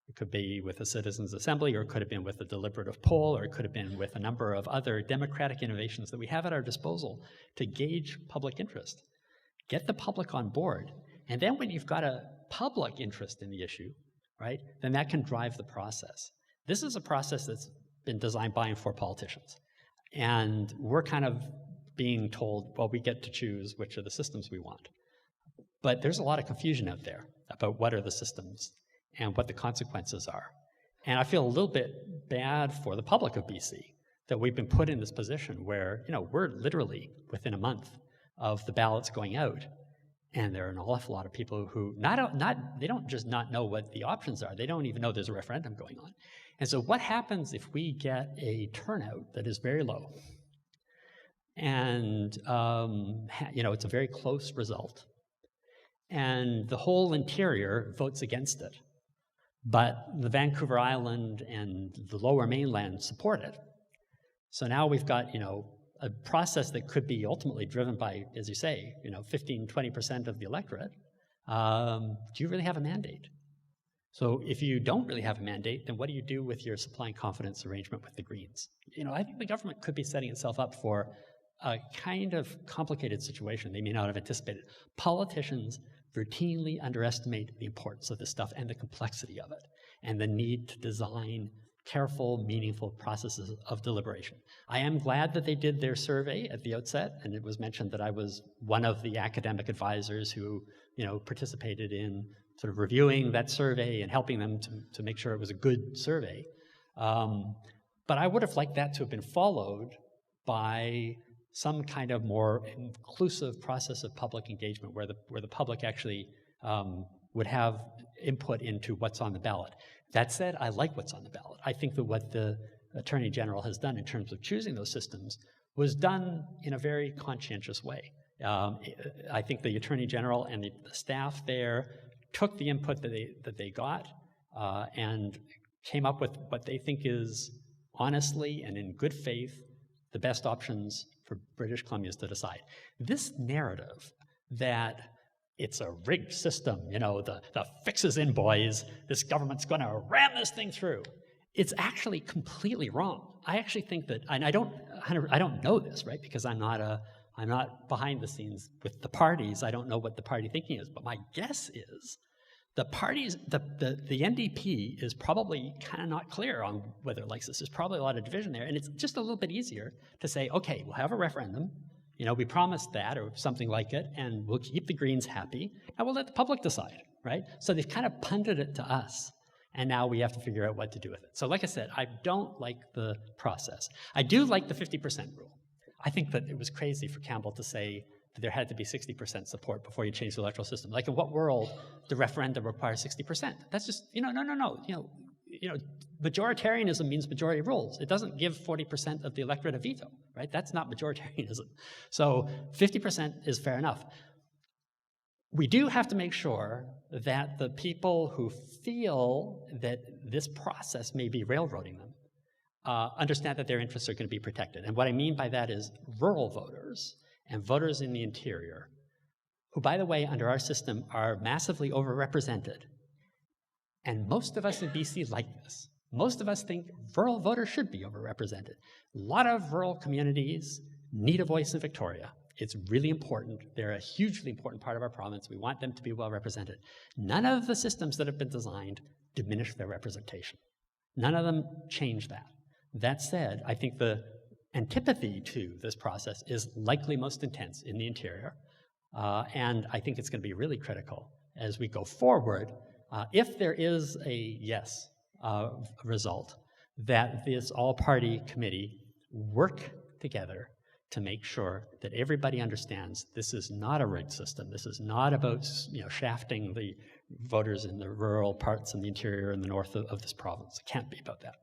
It could be with a citizens' assembly, or it could have been with a deliberative poll, or it could have been with a number of other democratic innovations that we have at our disposal to gauge public interest. Get the public on board, and then when you've got a public interest in the issue, right, then that can drive the process. This is a process that's been designed by and for politicians. And we're kind of being told, well, we get to choose which of the systems we want. But there's a lot of confusion out there about what are the systems and what the consequences are. And I feel a little bit bad for the public of BC that we've been put in this position where, we're literally within a month of the ballots going out, and there are an awful lot of people who they don't just not know what the options are, they don't even know there's a referendum going on. And so what happens if we get a turnout that is very low? And, it's a very close result. And the whole interior votes against it. But the Vancouver Island and the lower mainland support it. So now we've got, a process that could be ultimately driven by, as you say, 15, 20% of the electorate. Do you really have a mandate? So if you don't really have a mandate, then what do you do with your supply and confidence arrangement with the Greens? I think the government could be setting itself up for a kind of complicated situation they may not have anticipated. Politicians routinely underestimate the importance of this stuff and the complexity of it, and the need to design careful, meaningful processes of deliberation. I am glad that they did their survey at the outset, and it was mentioned that I was one of the academic advisors who, participated in sort of reviewing that survey and helping them to make sure it was a good survey. But I would have liked that to have been followed by some kind of more inclusive process of public engagement where the public actually would have input into what's on the ballot. That said, I like what's on the ballot. I think that what the Attorney General has done in terms of choosing those systems was done in a very conscientious way. I think the Attorney General and the staff there took the input that they got and came up with what they think is honestly and in good faith the best options for British Columbians to decide. This narrative that it's a rigged system, you know, the fix is in, boys, this government's going to ram this thing through, it's actually completely wrong. I actually think that, and I don't know this, right, because I'm not behind the scenes with the parties. I don't know what the party thinking is, but my guess is the parties, the NDP is probably kind of not clear on whether it likes this. There's probably a lot of division there, and it's just a little bit easier to say, okay, we'll have a referendum. You know, we promised that or something like it, and we'll keep the Greens happy, and we'll let the public decide, right? So they've kind of punted it to us, and now we have to figure out what to do with it. So like I said, I don't like the process. I do like the 50% rule. I think that it was crazy for Campbell to say that there had to be 60% support before you change the electoral system. Like, in what world the referendum requires 60%? That's just, no. Majoritarianism means majority rules. It doesn't give 40% of the electorate a veto, right? That's not majoritarianism. So 50% is fair enough. We do have to make sure that the people who feel that this process may be railroading them understand that their interests are going to be protected. And what I mean by that is rural voters and voters in the interior, who, by the way, under our system are massively overrepresented. And most of us in BC like this. Most of us think rural voters should be overrepresented. A lot of rural communities need a voice in Victoria. It's really important. They're a hugely important part of our province. We want them to be well represented. None of the systems that have been designed diminish their representation. None of them change that. That said, I think the antipathy to this process is likely most intense in the interior, and I think it's going to be really critical as we go forward, if there is a yes result, that this all-party committee work together to make sure that everybody understands this is not a rigged system. This is not about shafting the voters in the rural parts and the interior and the north of this province. It can't be about that.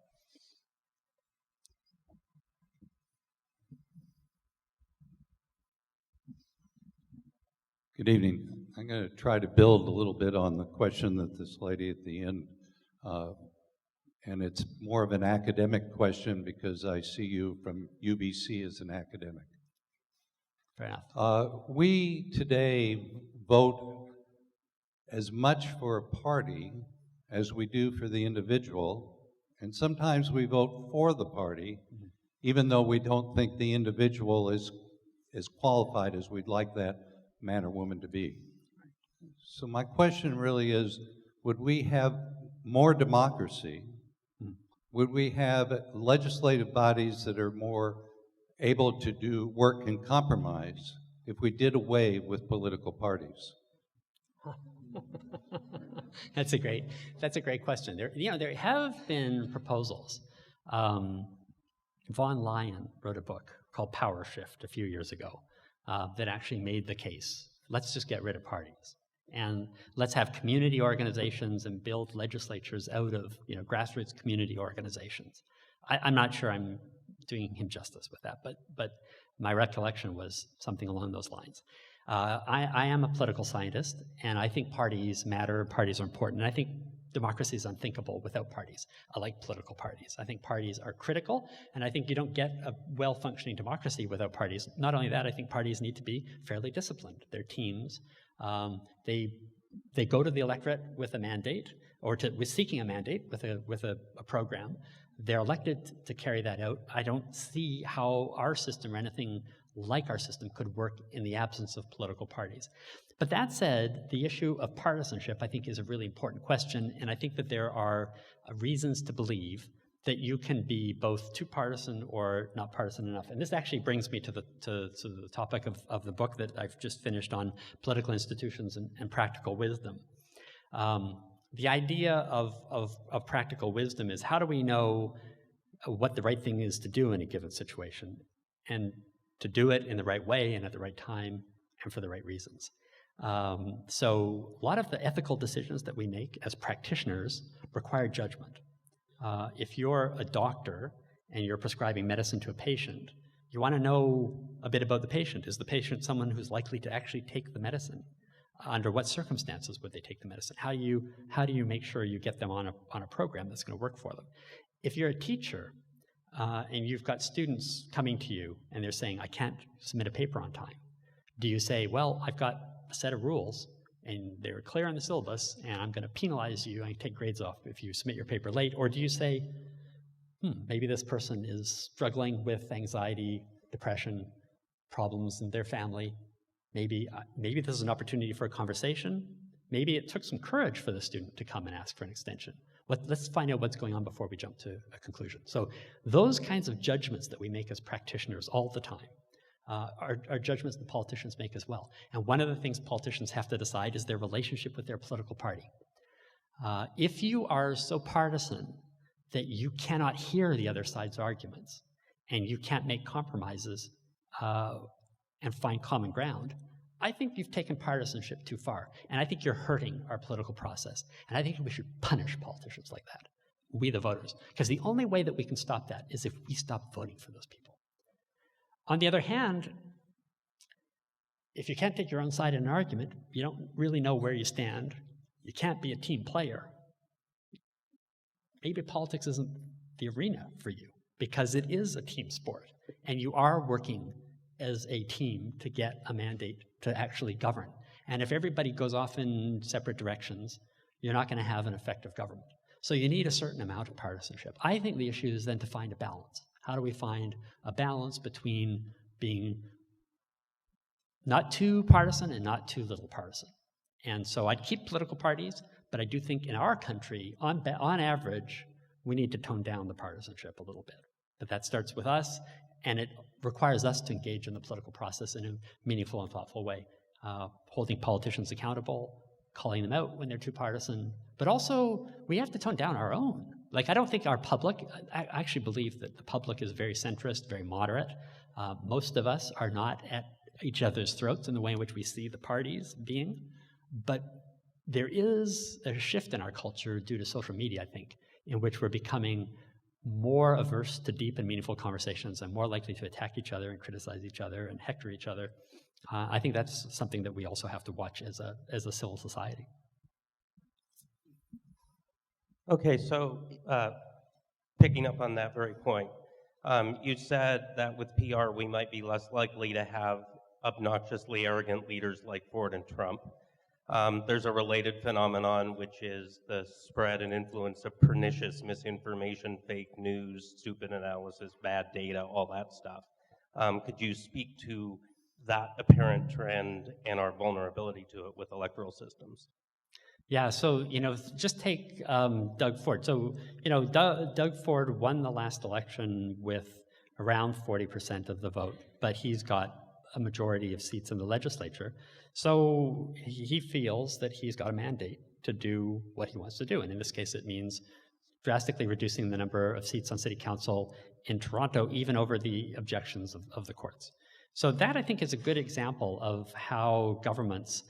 Good evening. I'm going to try to build a little bit on the question that this lady at the end, and it's more of an academic question because I see you from UBC as an academic. Fair enough. We today vote as much for a party as we do for the individual, and sometimes we vote for the party, even though we don't think the individual is as qualified as we'd like that man or woman to be. So my question really is, would we have more democracy? Would we have legislative bodies that are more able to do work and compromise if we did away with political parties? That's a great question. There have been proposals. Von Lyon wrote a book called Power Shift a few years ago that actually made the case. Let's just get rid of parties. And let's have community organizations and build legislatures out of grassroots community organizations. I'm not sure I'm doing him justice with that, but my recollection was something along those lines. I am a political scientist, and I think parties matter, parties are important, and I think democracy is unthinkable without parties. I like political parties. I think parties are critical, and I think you don't get a well-functioning democracy without parties. Not only that, I think parties need to be fairly disciplined. They're teams. They go to the electorate with a mandate, or with seeking a mandate with a program. They're elected to carry that out. I don't see how our system or anything like our system could work in the absence of political parties. But that said, the issue of partisanship, I think, is a really important question, and I think that there are reasons to believe that you can be both too partisan or not partisan enough. And this actually brings me to the topic of the book that I've just finished on political institutions and practical wisdom. The idea of practical wisdom is, how do we know what the right thing is to do in a given situation, and to do it in the right way and at the right time and for the right reasons? So a lot of the ethical decisions that we make as practitioners require judgment. If you're a doctor and you're prescribing medicine to a patient, you want to know a bit about the patient. Is the patient someone who's likely to actually take the medicine? Under what circumstances would they take the medicine? How do you make sure you get them on a program that's going to work for them? If you're a teacher and you've got students coming to you and they're saying, I can't submit a paper on time, do you say, well, I've got a set of rules and they're clear on the syllabus and I'm going to penalize you and take grades off if you submit your paper late? Or do you say, maybe this person is struggling with anxiety, depression, problems in their family. Maybe this is an opportunity for a conversation. Maybe it took some courage for the student to come and ask for an extension. Let's find out what's going on before we jump to a conclusion. So those kinds of judgments that we make as practitioners all the time are judgments that politicians make as well. And one of the things politicians have to decide is their relationship with their political party. If you are so partisan that you cannot hear the other side's arguments and you can't make compromises and find common ground, I think you've taken partisanship too far. And I think you're hurting our political process. And I think we should punish politicians like that, we the voters. Because the only way that we can stop that is if we stop voting for those people. On the other hand, if you can't take your own side in an argument, you don't really know where you stand, you can't be a team player, maybe politics isn't the arena for you, because it is a team sport, and you are working as a team to get a mandate to actually govern. And if everybody goes off in separate directions, you're not going to have an effective government. So you need a certain amount of partisanship. I think the issue is then to find a balance. How do we find a balance between being not too partisan and not too little partisan? And so I'd keep political parties, but I do think in our country, on average, we need to tone down the partisanship a little bit. But that starts with us, and it requires us to engage in the political process in a meaningful and thoughtful way, holding politicians accountable, calling them out when they're too partisan, but also we have to tone down our own. Like, I don't think our public, I actually believe that the public is very centrist, very moderate. Most of us are not at each other's throats in the way in which we see the parties being, but there is a shift in our culture due to social media, I think, in which we're becoming more averse to deep and meaningful conversations and more likely to attack each other and criticize each other and hector each other. I think that's something that we also have to watch as a civil society. Okay, so picking up on that very point, you said that with PR we might be less likely to have obnoxiously arrogant leaders like Ford and Trump. There's a related phenomenon, which is the spread and influence of pernicious misinformation, fake news, stupid analysis, bad data, all that stuff. Could you speak to that apparent trend and our vulnerability to it with electoral systems? Yeah, so, just take Doug Ford. So, Doug Ford won the last election with around 40% of the vote, but he's got a majority of seats in the legislature. So he feels that he's got a mandate to do what he wants to do. And in this case, it means drastically reducing the number of seats on city council in Toronto, even over the objections of the courts. So that, I think, is a good example of how governments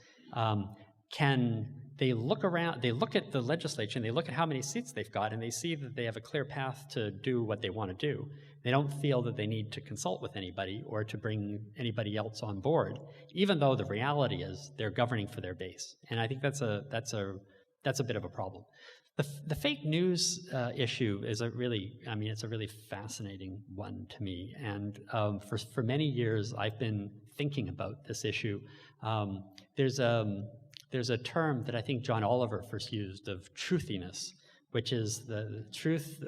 they look around, they look at the legislature, and they look at how many seats they've got, and they see that they have a clear path to do what they want to do. They don't feel that they need to consult with anybody or to bring anybody else on board, even though the reality is they're governing for their base. And I think that's a bit of a problem. The fake news issue is it's a really fascinating one to me. And for many years, I've been thinking about this issue. There's a term that I think John Oliver first used of truthiness, which is the truth,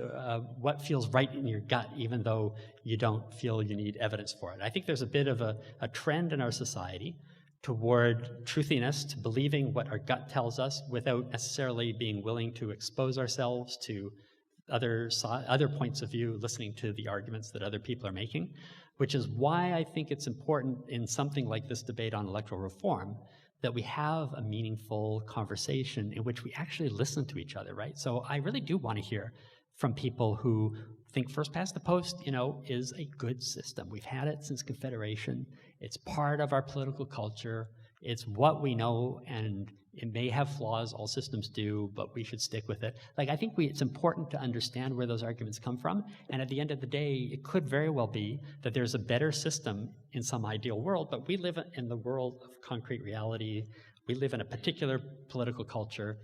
what feels right in your gut, even though you don't feel you need evidence for it. I think there's a bit of a trend in our society toward truthiness, to believing what our gut tells us without necessarily being willing to expose ourselves to other points of view, listening to the arguments that other people are making, which is why I think it's important in something like this debate on electoral reform that we have a meaningful conversation in which we actually listen to each other, right? So I really do want to hear from people who think first past the post, is a good system. We've had it since Confederation. It's part of our political culture. It's what we know, and it may have flaws, all systems do, but we should stick with it. Like, I think it's important to understand where those arguments come from, and at the end of the day, it could very well be that there's a better system in some ideal world, but we live in the world of concrete reality. We live in a particular political culture.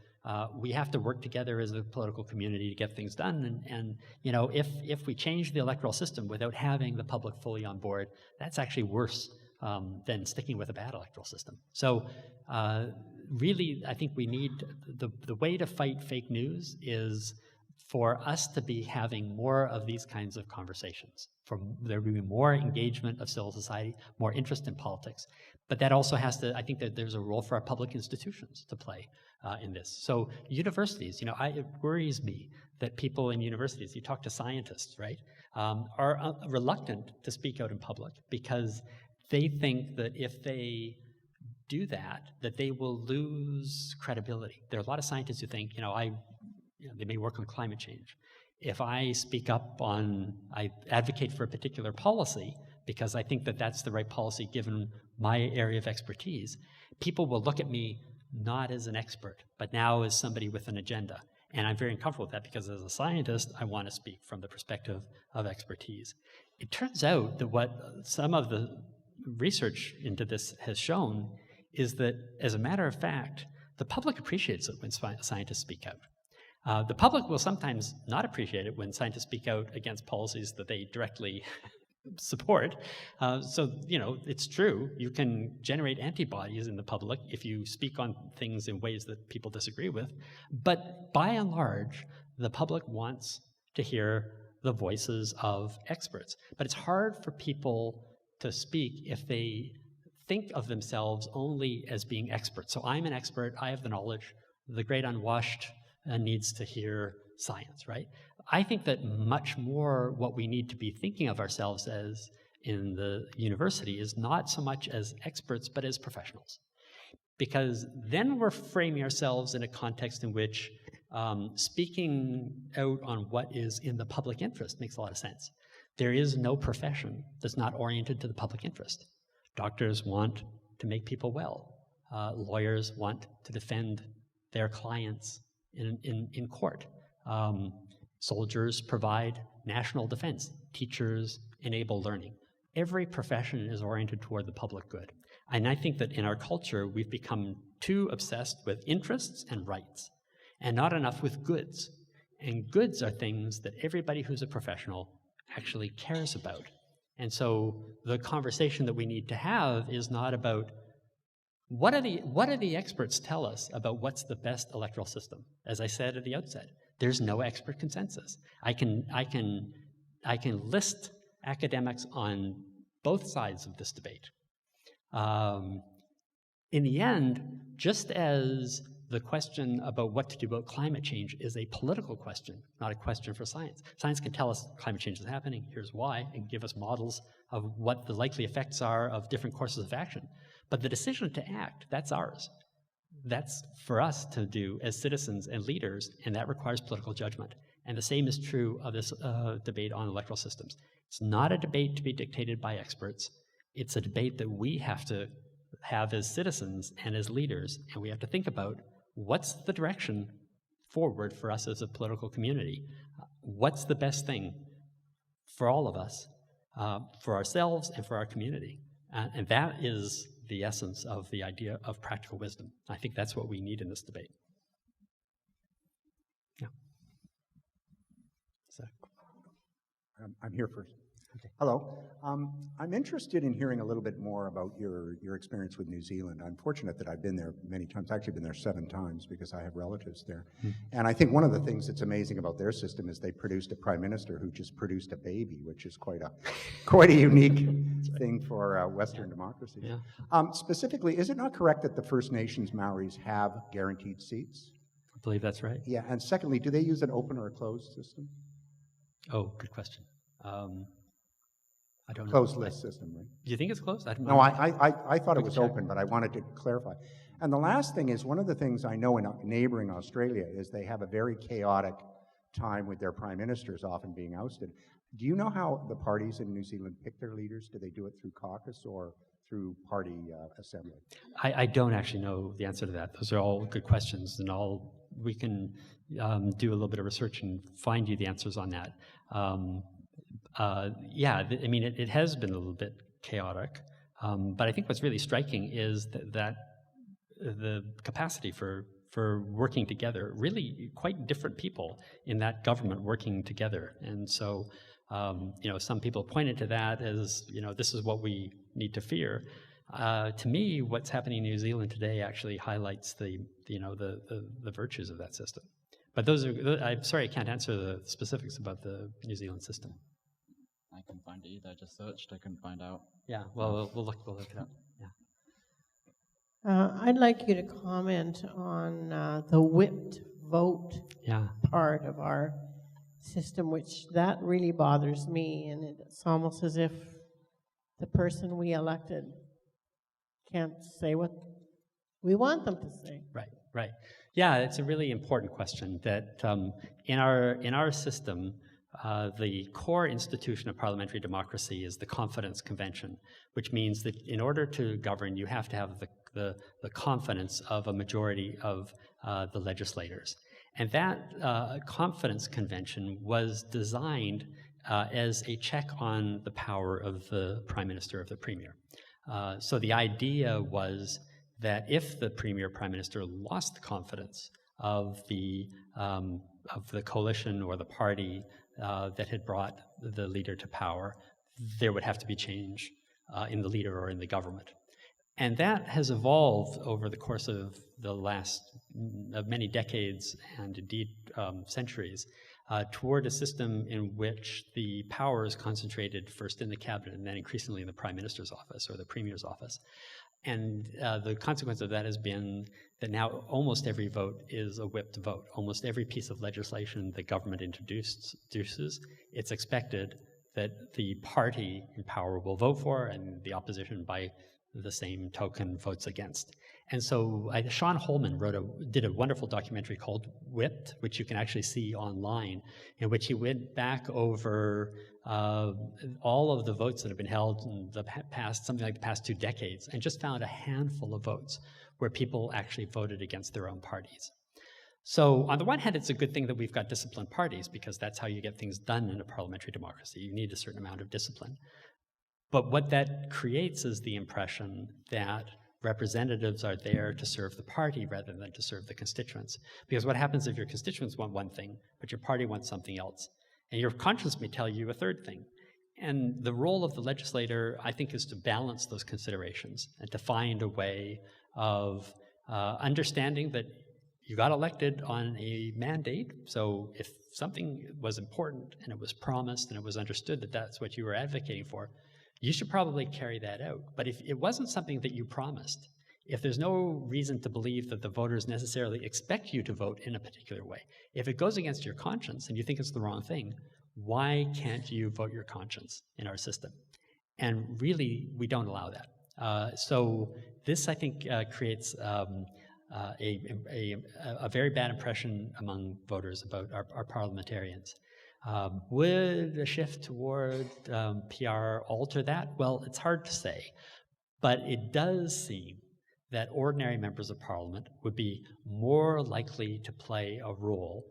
We have to work together as a political community to get things done, and you know, if we change the electoral system without having the public fully on board, that's actually worse than sticking with a bad electoral system. So really, I think we need, the way to fight fake news is for us to be having more of these kinds of conversations, for there to be more engagement of civil society, more interest in politics. But that also has to, I think that there's a role for our public institutions to play in this. So universities, you know, it worries me that people in universities, you talk to scientists, right, are reluctant to speak out in public because they think that if they do that, that they will lose credibility. There are a lot of scientists who think, they may work on climate change. If I speak up I advocate for a particular policy because I think that that's the right policy given my area of expertise, people will look at me not as an expert, but now as somebody with an agenda. And I'm very uncomfortable with that because as a scientist, I want to speak from the perspective of expertise. It turns out that what some of the research into this has shown is that, as a matter of fact, the public appreciates it when scientists speak out. The public will sometimes not appreciate it when scientists speak out against policies that they directly support. So, it's true. You can generate antibodies in the public if you speak on things in ways that people disagree with. But by and large, the public wants to hear the voices of experts. But it's hard for people to speak if they think of themselves only as being experts. So I'm an expert, I have the knowledge, the great unwashed needs to hear science, right? I think that much more what we need to be thinking of ourselves as in the university is not so much as experts, but as professionals. Because then we're framing ourselves in a context in which speaking out on what is in the public interest makes a lot of sense. There is no profession that's not oriented to the public interest. Doctors want to make people well. Lawyers want to defend their clients in court. Soldiers provide national defense. Teachers enable learning. Every profession is oriented toward the public good. And I think that in our culture, we've become too obsessed with interests and rights, and not enough with goods. And goods are things that everybody who's a professional actually cares about. And so the conversation that we need to have is not about what do the experts tell us about what's the best electoral system. As I said at the outset, there's no expert consensus. I can list academics on both sides of this debate. In the end, just as the question about what to do about climate change is a political question, not a question for science. Science can tell us climate change is happening, here's why, and give us models of what the likely effects are of different courses of action. But the decision to act, that's ours. That's for us to do as citizens and leaders, and that requires political judgment. And the same is true of this debate on electoral systems. It's not a debate to be dictated by experts. It's a debate that we have to have as citizens and as leaders, and we have to think about what's the direction forward for us as a political community? What's the best thing for all of us, for ourselves and for our community? And that is the essence of the idea of practical wisdom. I think that's what we need in this debate. Yeah. So. I'm here first. Okay. Hello. I'm interested in hearing a little bit more about your experience with New Zealand. I'm fortunate that I've been there many times. I've actually been there 7 times because I have relatives there. And I think one of the things that's amazing about their system is they produced a prime minister who just produced a baby, which is quite a unique thing for Western democracy. Yeah. Specifically, is it not correct that the First Nations Maoris have guaranteed seats? I believe that's right. Yeah. And secondly, do they use an open or a closed system? Oh, good question. I don't know. Closed list system, right? Do you think it's closed? No, I thought it was open, but I wanted to clarify. And the last thing is, one of the things I know in neighboring Australia is they have a very chaotic time with their prime ministers often being ousted. Do you know how the parties in New Zealand pick their leaders? Do they do it through caucus or through party assembly? I don't actually know the answer to that. Those are all good questions, and we can do a little bit of research and find you the answers on that. I mean, it has been a little bit chaotic, but I think what's really striking is that the capacity for working together, really quite different people in that government working together. And so, some people pointed to that as, this is what we need to fear. To me, what's happening in New Zealand today actually highlights the virtues of that system. But I'm sorry, I can't answer the specifics about the New Zealand system. I couldn't find it either. I just searched. I couldn't find out. Yeah, well, we'll look it up. Yeah. I'd like you to comment on the whipped vote part of our system, which that really bothers me, and it's almost as if the person we elected can't say what we want them to say. Right. Yeah, it's a really important question that in our system, the core institution of parliamentary democracy is the confidence convention, which means that in order to govern, you have to have the confidence of a majority of the legislators. And that confidence convention was designed as a check on the power of the prime minister, of the premier. So the idea was that if the premier prime minister lost the confidence of the coalition or the party that had brought the leader to power, there would have to be change in the leader or in the government. And that has evolved over the course of the last many decades and indeed centuries toward a system in which the power is concentrated first in the cabinet and then increasingly in the prime minister's office or the premier's office. And the consequence of that has been that now almost every vote is a whipped vote. Almost every piece of legislation the government introduces, it's expected that the party in power will vote for and the opposition by the same token votes against. And so Sean Holman did a wonderful documentary called Whipped, which you can actually see online, in which he went back over all of the votes that have been held in the past, something like the past 2 decades, and just found a handful of votes where people actually voted against their own parties. So on the one hand, it's a good thing that we've got disciplined parties, because that's how you get things done in a parliamentary democracy. You need a certain amount of discipline. But what that creates is the impression that representatives are there to serve the party rather than to serve the constituents. Because what happens if your constituents want one thing, but your party wants something else? And your conscience may tell you a third thing. And the role of the legislator, I think, is to balance those considerations and to find a way of understanding that you got elected on a mandate. So if something was important and it was promised and it was understood that that's what you were advocating for, you should probably carry that out. But if it wasn't something that you promised, if there's no reason to believe that the voters necessarily expect you to vote in a particular way, if it goes against your conscience and you think it's the wrong thing, why can't you vote your conscience in our system? And really, we don't allow that. So this, I think, creates a very bad impression among voters about our parliamentarians. Would a shift toward PR alter that? Well, it's hard to say, but it does seem that ordinary members of parliament would be more likely to play a role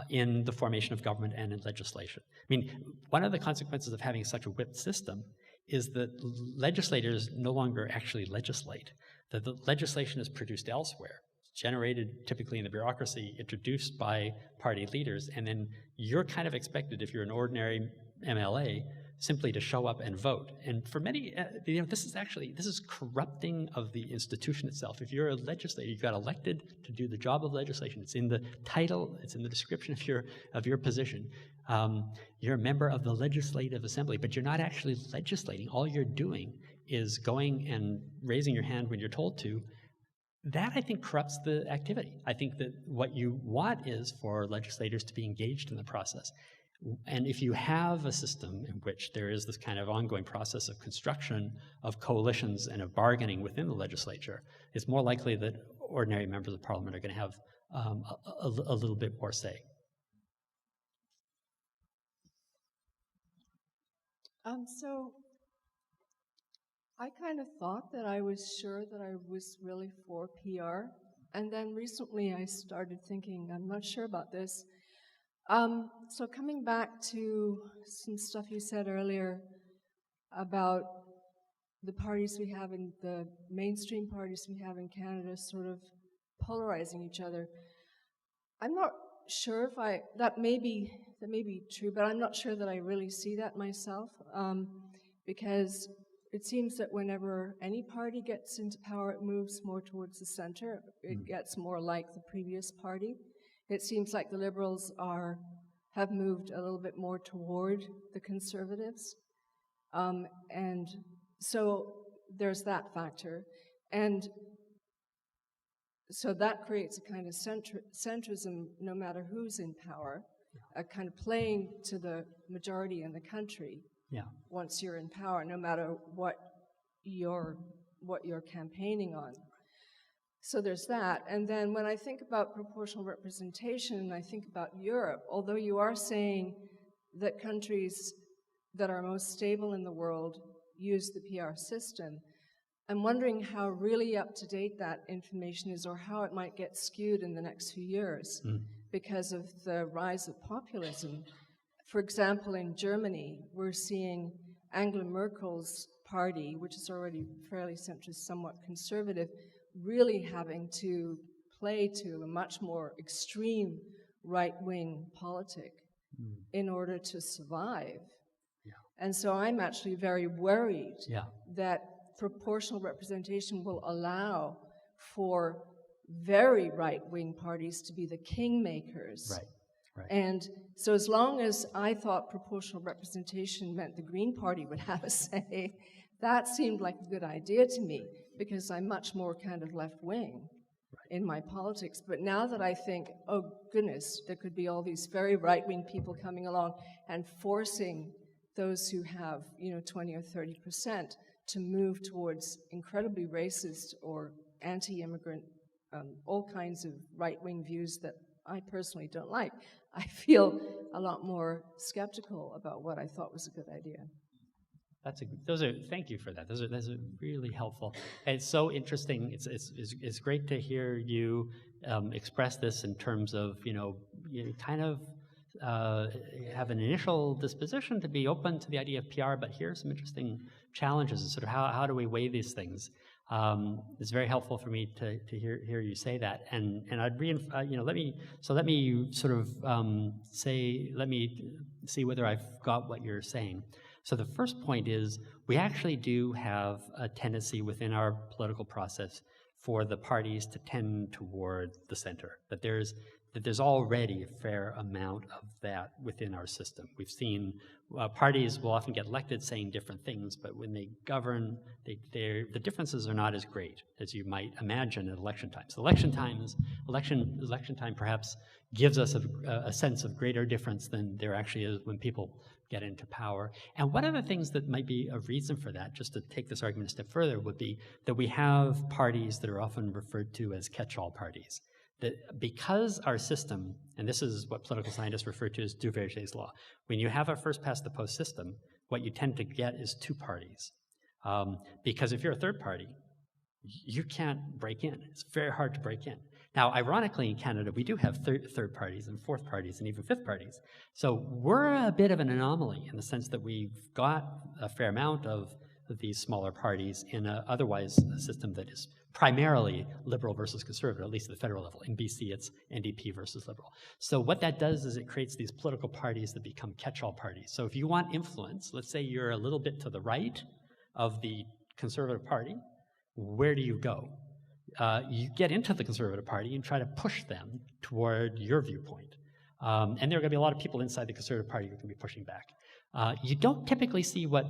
in the formation of government and in legislation. I mean, one of the consequences of having such a whipped system is that legislators no longer actually legislate, that the legislation is produced elsewhere, generated typically in the bureaucracy, introduced by party leaders, and then you're kind of expected, if you're an ordinary MLA, simply to show up and vote. And for many, this is corrupting of the institution itself. If you're a legislator, you got elected to do the job of legislation. It's in the title, it's in the description of your position. You're a member of the Legislative Assembly, but you're not actually legislating. All you're doing is going and raising your hand when you're told to. That, I think, corrupts the activity. I think that what you want is for legislators to be engaged in the process. And if you have a system in which there is this kind of ongoing process of construction of coalitions and of bargaining within the legislature, it's more likely that ordinary members of parliament are going to have a little bit more say. So I kind of thought that I was sure that I was really for PR. And then recently I started thinking, I'm not sure about this. So coming back to some stuff you said earlier about the parties we have in the mainstream parties we have in Canada sort of polarizing each other. I'm not sure if that may be true, but I'm not sure that I really see that myself, because it seems that whenever any party gets into power, it moves more towards the center. It gets more like the previous party. It seems like the Liberals have moved a little bit more toward the Conservatives. And so there's that factor. And so that creates a kind of centrism no matter who's in power, a kind of playing to the majority in the country. Yeah. Once you're in power, no matter what you're campaigning on. So there's that. And then when I think about proportional representation, I think about Europe, although you are saying that countries that are most stable in the world use the PR system, I'm wondering how really up-to-date that information is, or how it might get skewed in the next few years because of the rise of populism. For example, in Germany, we're seeing Angela Merkel's party, which is already fairly centrist, somewhat conservative, really having to play to a much more extreme right-wing politic in order to survive. Yeah. And so I'm actually very worried Yeah. that proportional representation will allow for very right-wing parties to be the kingmakers. Right. Right. And so as long as I thought proportional representation meant the Green Party would have a say, that seemed like a good idea to me, because I'm much more kind of left-wing in my politics. But now that I think, oh goodness, there could be all these very right-wing people coming along and forcing those who have, 20 or 30% to move towards incredibly racist or anti-immigrant, all kinds of right-wing views that I personally don't like, I feel a lot more skeptical about what I thought was a good idea. Thank you for that. Those are really helpful. And it's so interesting. It's great to hear you express this in terms of, you kind of have an initial disposition to be open to the idea of PR, but here are some interesting challenges and sort of how do we weigh these things. It's very helpful for me to hear you say that, and I'd let me sort of let me see whether I've got what you're saying. So the first point is we actually do have a tendency within our political process for the parties to tend toward the center. That there's already a fair amount of that within our system. We've seen parties will often get elected saying different things, but when they govern, the differences are not as great as you might imagine at election times. Election time perhaps gives us a sense of greater difference than there actually is when people get into power. And one of the things that might be a reason for that, just to take this argument a step further, would be that we have parties that are often referred to as catch-all parties. That because our system, and this is what political scientists refer to as Duverger's law, when you have a first-past-the-post system, what you tend to get is two parties. Because if you're a third party, you can't break in. It's very hard to break in. Now, ironically, in Canada, we do have third parties and fourth parties and even fifth parties. So we're a bit of an anomaly in the sense that we've got a fair amount of these smaller parties in otherwise a system that is primarily liberal versus conservative, at least at the federal level. In BC, it's NDP versus liberal. So what that does is it creates these political parties that become catch-all parties. So if you want influence, let's say you're a little bit to the right of the Conservative Party, where do you go? You get into the Conservative Party and try to push them toward your viewpoint. And there are going to be a lot of people inside the Conservative Party who can be pushing back. You don't typically see what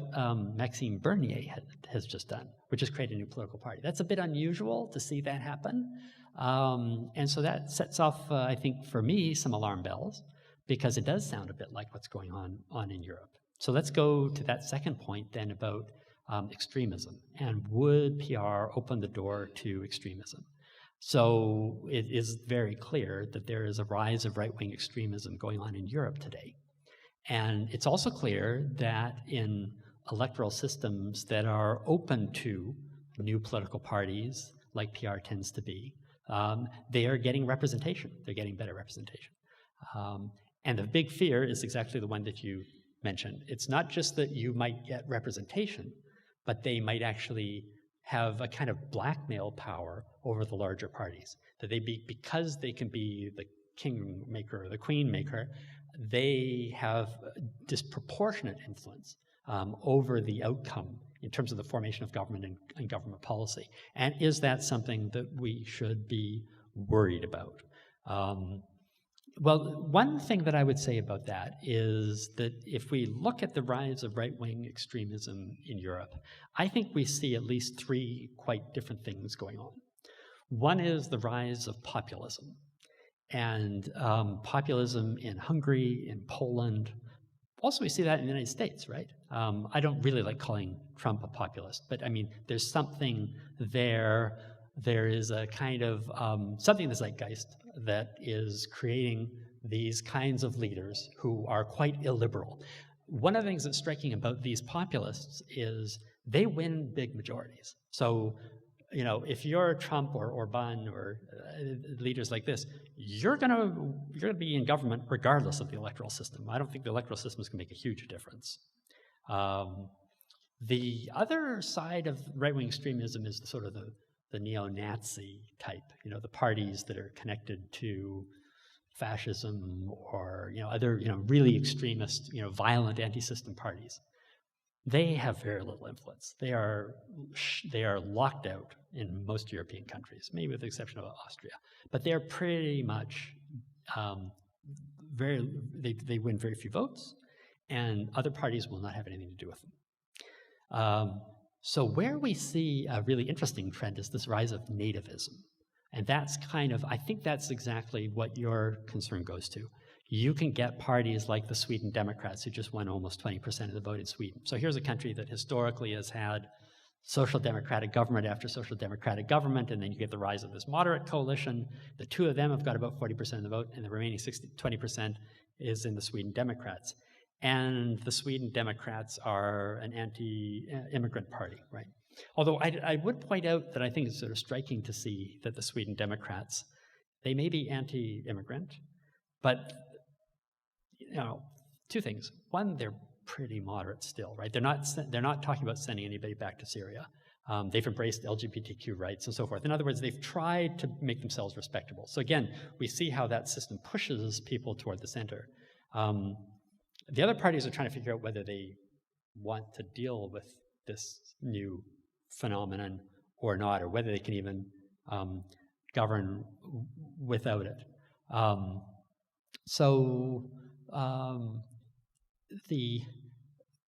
Maxime Bernier has just done, which is create a new political party. That's a bit unusual to see that happen. And so that sets off, I think, for me, some alarm bells, because it does sound a bit like what's going on in Europe. So let's go to that second point then about extremism. And would PR open the door to extremism? So it is very clear that there is a rise of right-wing extremism going on in Europe today. And it's also clear that in electoral systems that are open to new political parties, like PR tends to be, they are getting representation. They're getting better representation. And the big fear is exactly the one that you mentioned. It's not just that you might get representation, but they might actually have a kind of blackmail power over the larger parties. That because they can be the kingmaker or the queenmaker, they have disproportionate influence over the outcome in terms of the formation of government and government policy. And is that something that we should be worried about? Well, one thing that I would say about that is that if we look at the rise of right-wing extremism in Europe, I think we see at least three quite different things going on. One is the rise of populism. And populism in Hungary, in Poland. Also, we see that in the United States, right? I don't really like calling Trump a populist, but I mean, there's something there. There is a kind of something in the zeitgeist that is creating these kinds of leaders who are quite illiberal. One of the things that's striking about these populists is they win big majorities. So, you know, if you're Trump or Orban or leaders like this, you're gonna be in government regardless of the electoral system. I don't think the electoral system is gonna make a huge difference. The other side of right-wing extremism is sort of the neo-Nazi type. You know, the parties that are connected to fascism or other really extremist, violent anti-system parties. They have very little influence. They are locked out in most European countries, maybe with the exception of Austria. But they're pretty much they win very few votes, and other parties will not have anything to do with them. So where we see a really interesting trend is this rise of nativism. And that's I think that's exactly what your concern goes to. You can get parties like the Sweden Democrats, who just won almost 20% of the vote in Sweden. So here's a country that historically has had social democratic government after social democratic government, and then you get the rise of this moderate coalition. The two of them have got about 40% of the vote, and the remaining 20% is in the Sweden Democrats. And the Sweden Democrats are an anti-immigrant party, right? Although I would point out that I think it's sort of striking to see that the Sweden Democrats, they may be anti-immigrant, but two things. One, they're pretty moderate still, right? They're not talking about sending anybody back to Syria. They've embraced LGBTQ rights and so forth. In other words, they've tried to make themselves respectable. So again, we see how that system pushes people toward the center. The other parties are trying to figure out whether they want to deal with this new phenomenon or not, or whether they can even govern without it.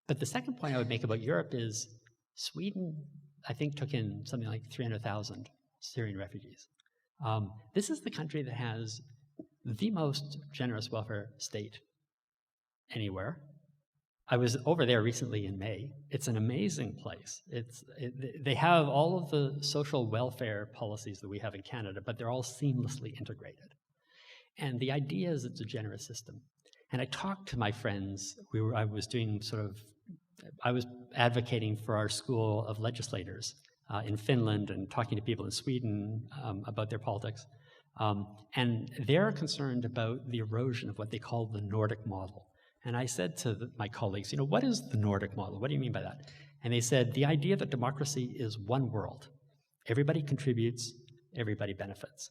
But the second point I would make about Europe is Sweden, I think, took in something like 300,000 Syrian refugees. This is the country that has the most generous welfare state anywhere. I was over there recently in May. It's an amazing place. They have all of the social welfare policies that we have in Canada, but they're all seamlessly integrated. And the idea is it's a generous system. And I talked to my friends. I was advocating for our school of legislators in Finland and talking to people in Sweden about their politics. And they're concerned about the erosion of what they call the Nordic model. And I said to my colleagues, what is the Nordic model? What do you mean by that? And they said, the idea that democracy is one world. Everybody contributes, everybody benefits.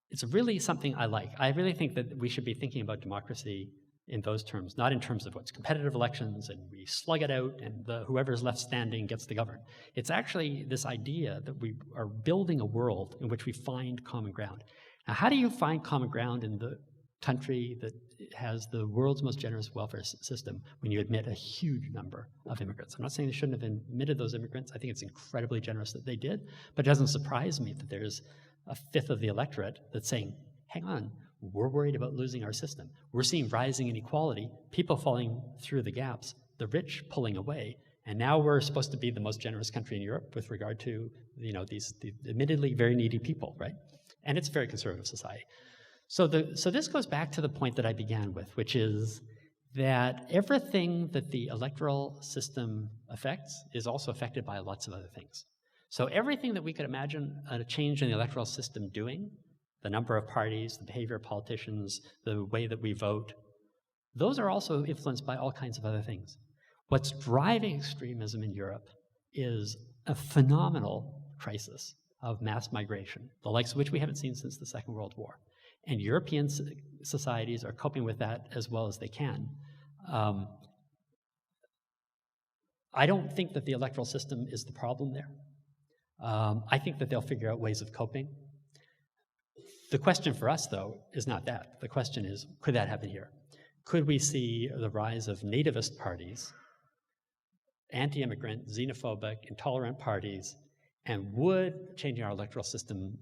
It's really something I like. I really think that we should be thinking about democracy in those terms, not in terms of what's competitive elections and we slug it out and whoever's left standing gets to govern. It's actually this idea that we are building a world in which we find common ground. Now, how do you find common ground in the country that has the world's most generous welfare system when you admit a huge number of immigrants? I'm not saying they shouldn't have admitted those immigrants. I think it's incredibly generous that they did, but it doesn't surprise me that there's a fifth of the electorate that's saying, hang on, we're worried about losing our system. We're seeing rising inequality, people falling through the gaps, the rich pulling away, and now we're supposed to be the most generous country in Europe with regard to these admittedly very needy people, right? And it's a very conservative society. So this goes back to the point that I began with, which is that everything that the electoral system affects is also affected by lots of other things. So everything that we could imagine a change in the electoral system doing, the number of parties, the behavior of politicians, the way that we vote, those are also influenced by all kinds of other things. What's driving extremism in Europe is a phenomenal crisis of mass migration, the likes of which we haven't seen since the Second World War. And European societies are coping with that as well as they can. I don't think that the electoral system is the problem there. I think that they'll figure out ways of coping. The question for us, though, is not that. The question is, could that happen here? Could we see the rise of nativist parties, anti-immigrant, xenophobic, intolerant parties, and would changing our electoral system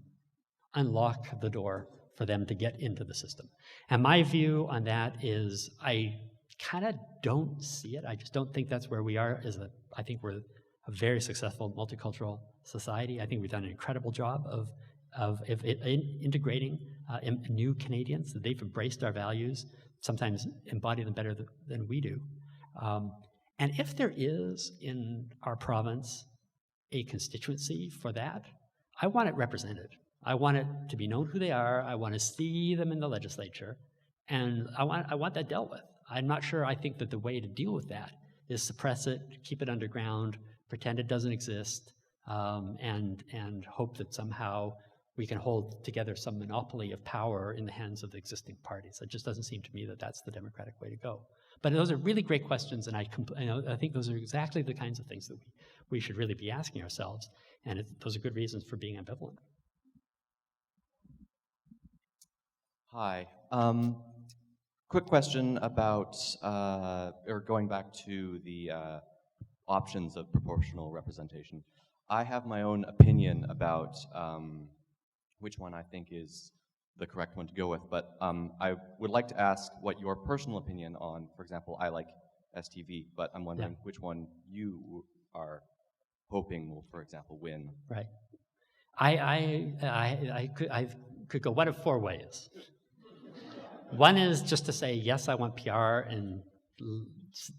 unlock the door for them to get into the system? And my view on that is I kind of don't see it. I just don't think that's where we are. I think we're a very successful multicultural society. I think we've done an incredible job of integrating new Canadians. They've embraced our values, sometimes embody them better than we do. And if there is in our province a constituency for that, I want it represented. I want it to be known who they are. I want to see them in the legislature, and I want that dealt with. I'm not sure. I think that the way to deal with that is suppress it, keep it underground, pretend it doesn't exist, and hope that somehow we can hold together some monopoly of power in the hands of the existing parties. It just doesn't seem to me that that's the democratic way to go. But those are really great questions, and I think those are exactly the kinds of things that we should really be asking ourselves, and those are good reasons for being ambivalent. Hi. Quick question about, or going back to the options of proportional representation. I have my own opinion about which one I think is the correct one to go with, but I would like to ask what your personal opinion on, for example, I like STV, but I'm wondering which one you are hoping will, for example, win. Right. I could go one of four ways. One is just to say, yes, I want PR and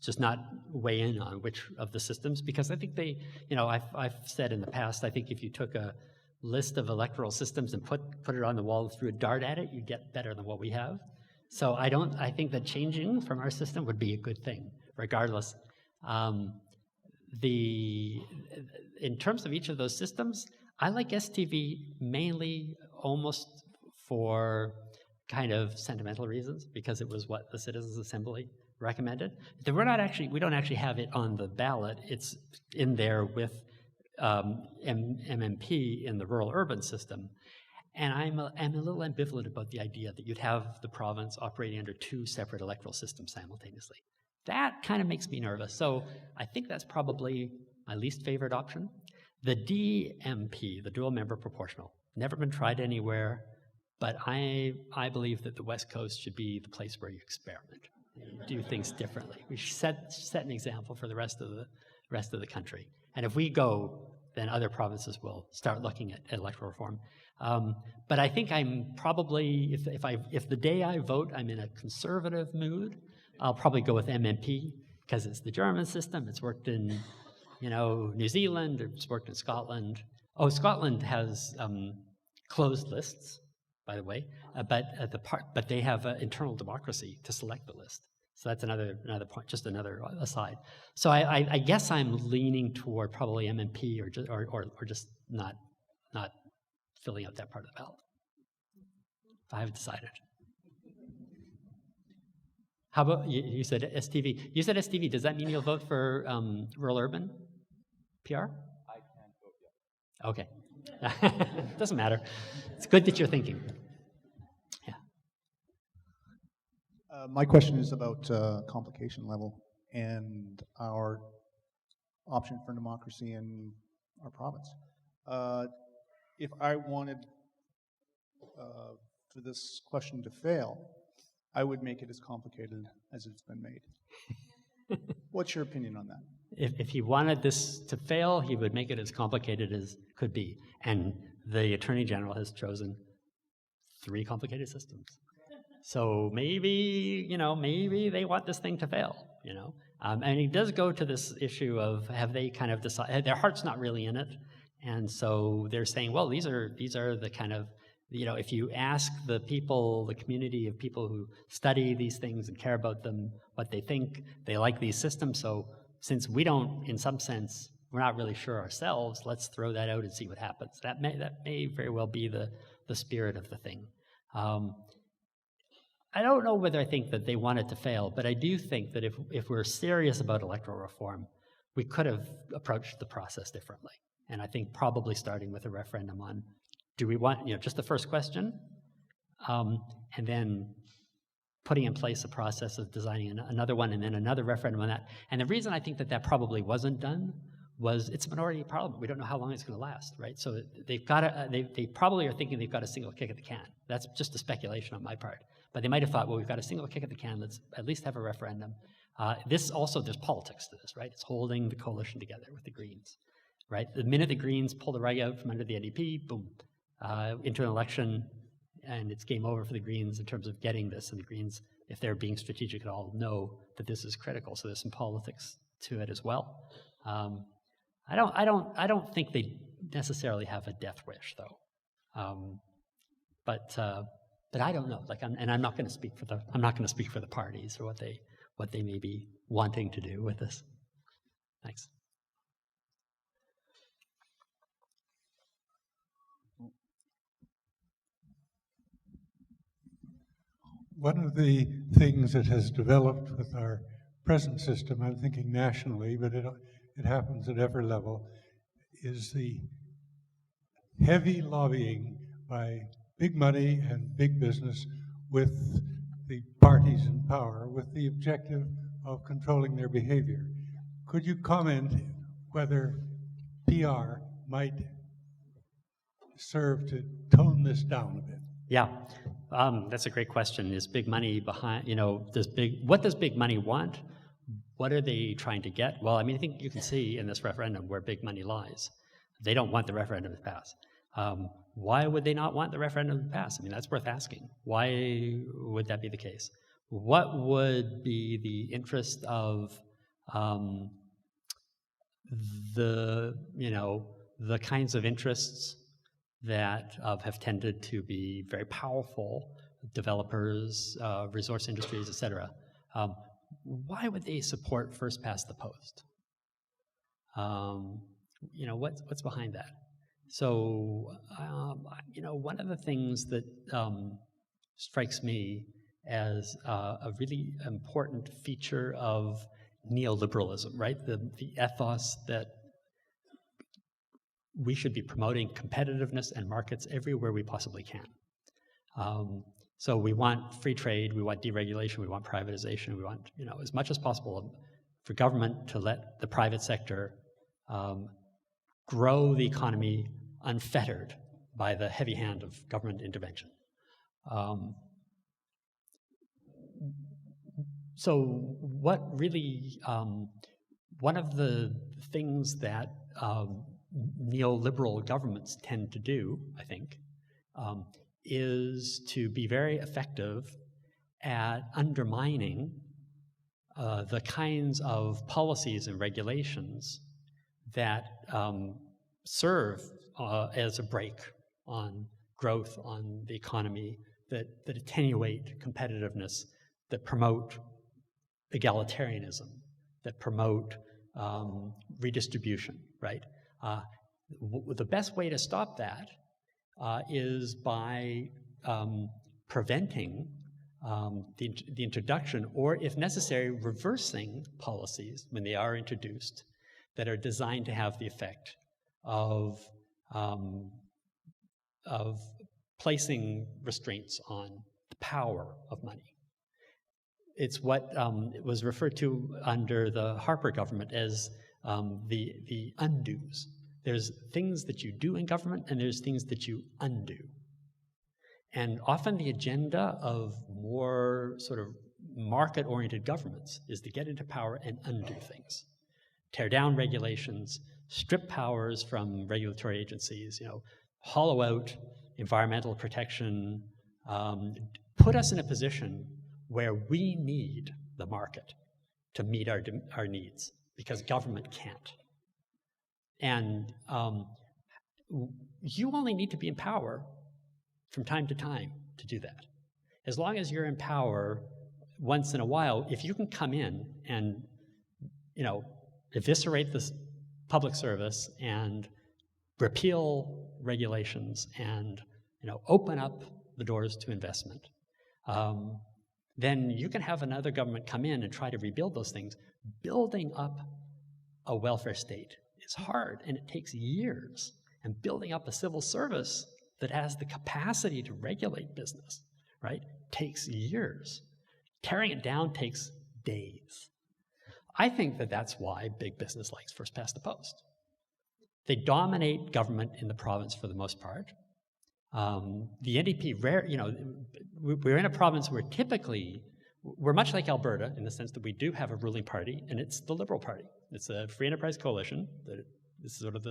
just not weigh in on which of the systems, because I think they, I've said in the past, I think if you took a list of electoral systems and put it on the wall and threw a dart at it, you'd get better than what we have. So I think that changing from our system would be a good thing, regardless. In terms of each of those systems, I like STV mainly almost for kind of sentimental reasons, because it was what the Citizens Assembly recommended. We don't actually have it on the ballot. It's in there with MMP in the rural-urban system. And I'm a little ambivalent about the idea that you'd have the province operating under two separate electoral systems simultaneously. That kind of makes me nervous. So I think that's probably my least favorite option. The DMP, the dual member proportional, never been tried anywhere, but I believe that the West Coast should be the place where you experiment, you do things differently. We should set an example for the rest of the country. And if we go, then other provinces will start looking at electoral reform. But I think I'm probably, if the day I vote I'm in a conservative mood, I'll probably go with MMP, because it's the German system. It's worked in, New Zealand. It's worked in Scotland. Oh, Scotland has closed lists, by the way, but they have internal democracy to select the list. So that's another point, just another aside. So I guess I'm leaning toward probably MMP or just not filling out that part of the ballot. I haven't decided. How about you said STV? You said STV. Does that mean you'll vote for rural-urban PR? I can't vote yet. Okay. Doesn't matter. It's good that you're thinking. My question is about complication level and our option for democracy in our province. If I wanted for this question to fail, I would make it as complicated as it's been made. What's your opinion on that? If he wanted this to fail, he would make it as complicated as could be. And the Attorney General has chosen 3 complicated systems. So maybe, maybe they want this thing to fail, And it does go to this issue of, have they kind of decided, their heart's not really in it. And so they're saying, well, these are the kind of, if you ask the people, the community of people who study these things and care about them, what they think, they like these systems. So since we don't, in some sense, we're not really sure ourselves, let's throw that out and see what happens. That may very well be the spirit of the thing. I don't know whether I think that they want it to fail, but I do think that if we're serious about electoral reform, we could have approached the process differently. And I think probably starting with a referendum on, do we want, just the first question, and then putting in place a process of designing another one and then another referendum on that. And the reason I think that probably wasn't done was it's a minority parliament. We don't know how long it's going to last, right? So they've got they probably are thinking they've got a single kick at the can. That's just a speculation on my part. But they might have thought, well, we've got a single kick at the can. Let's at least have a referendum. There's politics to this, right? It's holding the coalition together with the Greens, right? The minute the Greens pull the rug out from under the NDP, boom, into an election, and it's game over for the Greens in terms of getting this. And the Greens, if they're being strategic at all, know that this is critical. So there's some politics to it as well. I don't think they necessarily have a death wish, though. But I don't know. I'm not going to speak for the parties or what they may be wanting to do with this. Thanks. One of the things that has developed with our present system, I'm thinking nationally, but it happens at every level, is the heavy lobbying by big money and big business with the parties in power with the objective of controlling their behavior. Could you comment whether PR might serve to tone this down a bit? Yeah, that's a great question. Is big money behind, what does big money want? What are they trying to get? Well, I think you can see in this referendum where big money lies. They don't want the referendum to pass. Why would they not want the referendum to pass? That's worth asking. Why would that be the case? What would be the interest of the kinds of interests that have tended to be very powerful, developers, resource industries, et cetera? Why would they support first past the post? What's behind that? So, one of the things that strikes me as a really important feature of neoliberalism, right? The ethos that we should be promoting competitiveness and markets everywhere we possibly can. So we want free trade, we want deregulation, we want privatization, we want, as much as possible for government to let the private sector grow the economy unfettered by the heavy hand of government intervention. So what really, one of the things that neoliberal governments tend to do, I think, is to be very effective at undermining the kinds of policies and regulations that serve as a brake on growth, on the economy, that attenuate competitiveness, that promote egalitarianism, that promote redistribution, right? The best way to stop that is by preventing the introduction, or if necessary, reversing policies when they are introduced that are designed to have the effect of placing restraints on the power of money. It's what was referred to under the Harper government as the undos. There's things that you do in government and there's things that you undo. And often the agenda of more sort of market-oriented governments is to get into power and undo things. Tear down regulations, strip powers from regulatory agencies, hollow out environmental protection, put us in a position where we need the market to meet our needs because government can't. And you only need to be in power from time to time to do that. As long as you're in power once in a while, if you can come in and, eviscerate this public service and repeal regulations and, open up the doors to investment, then you can have another government come in and try to rebuild those things. Building up a welfare state is hard and it takes years. And building up a civil service that has the capacity to regulate business, right, takes years. Tearing it down takes days. I think that that's why big business likes first past the post. They dominate government in the province for the most part. The NDP, we're in a province where typically, we're much like Alberta in the sense that we do have a ruling party, and it's the Liberal Party. It's a free enterprise coalition. It's sort of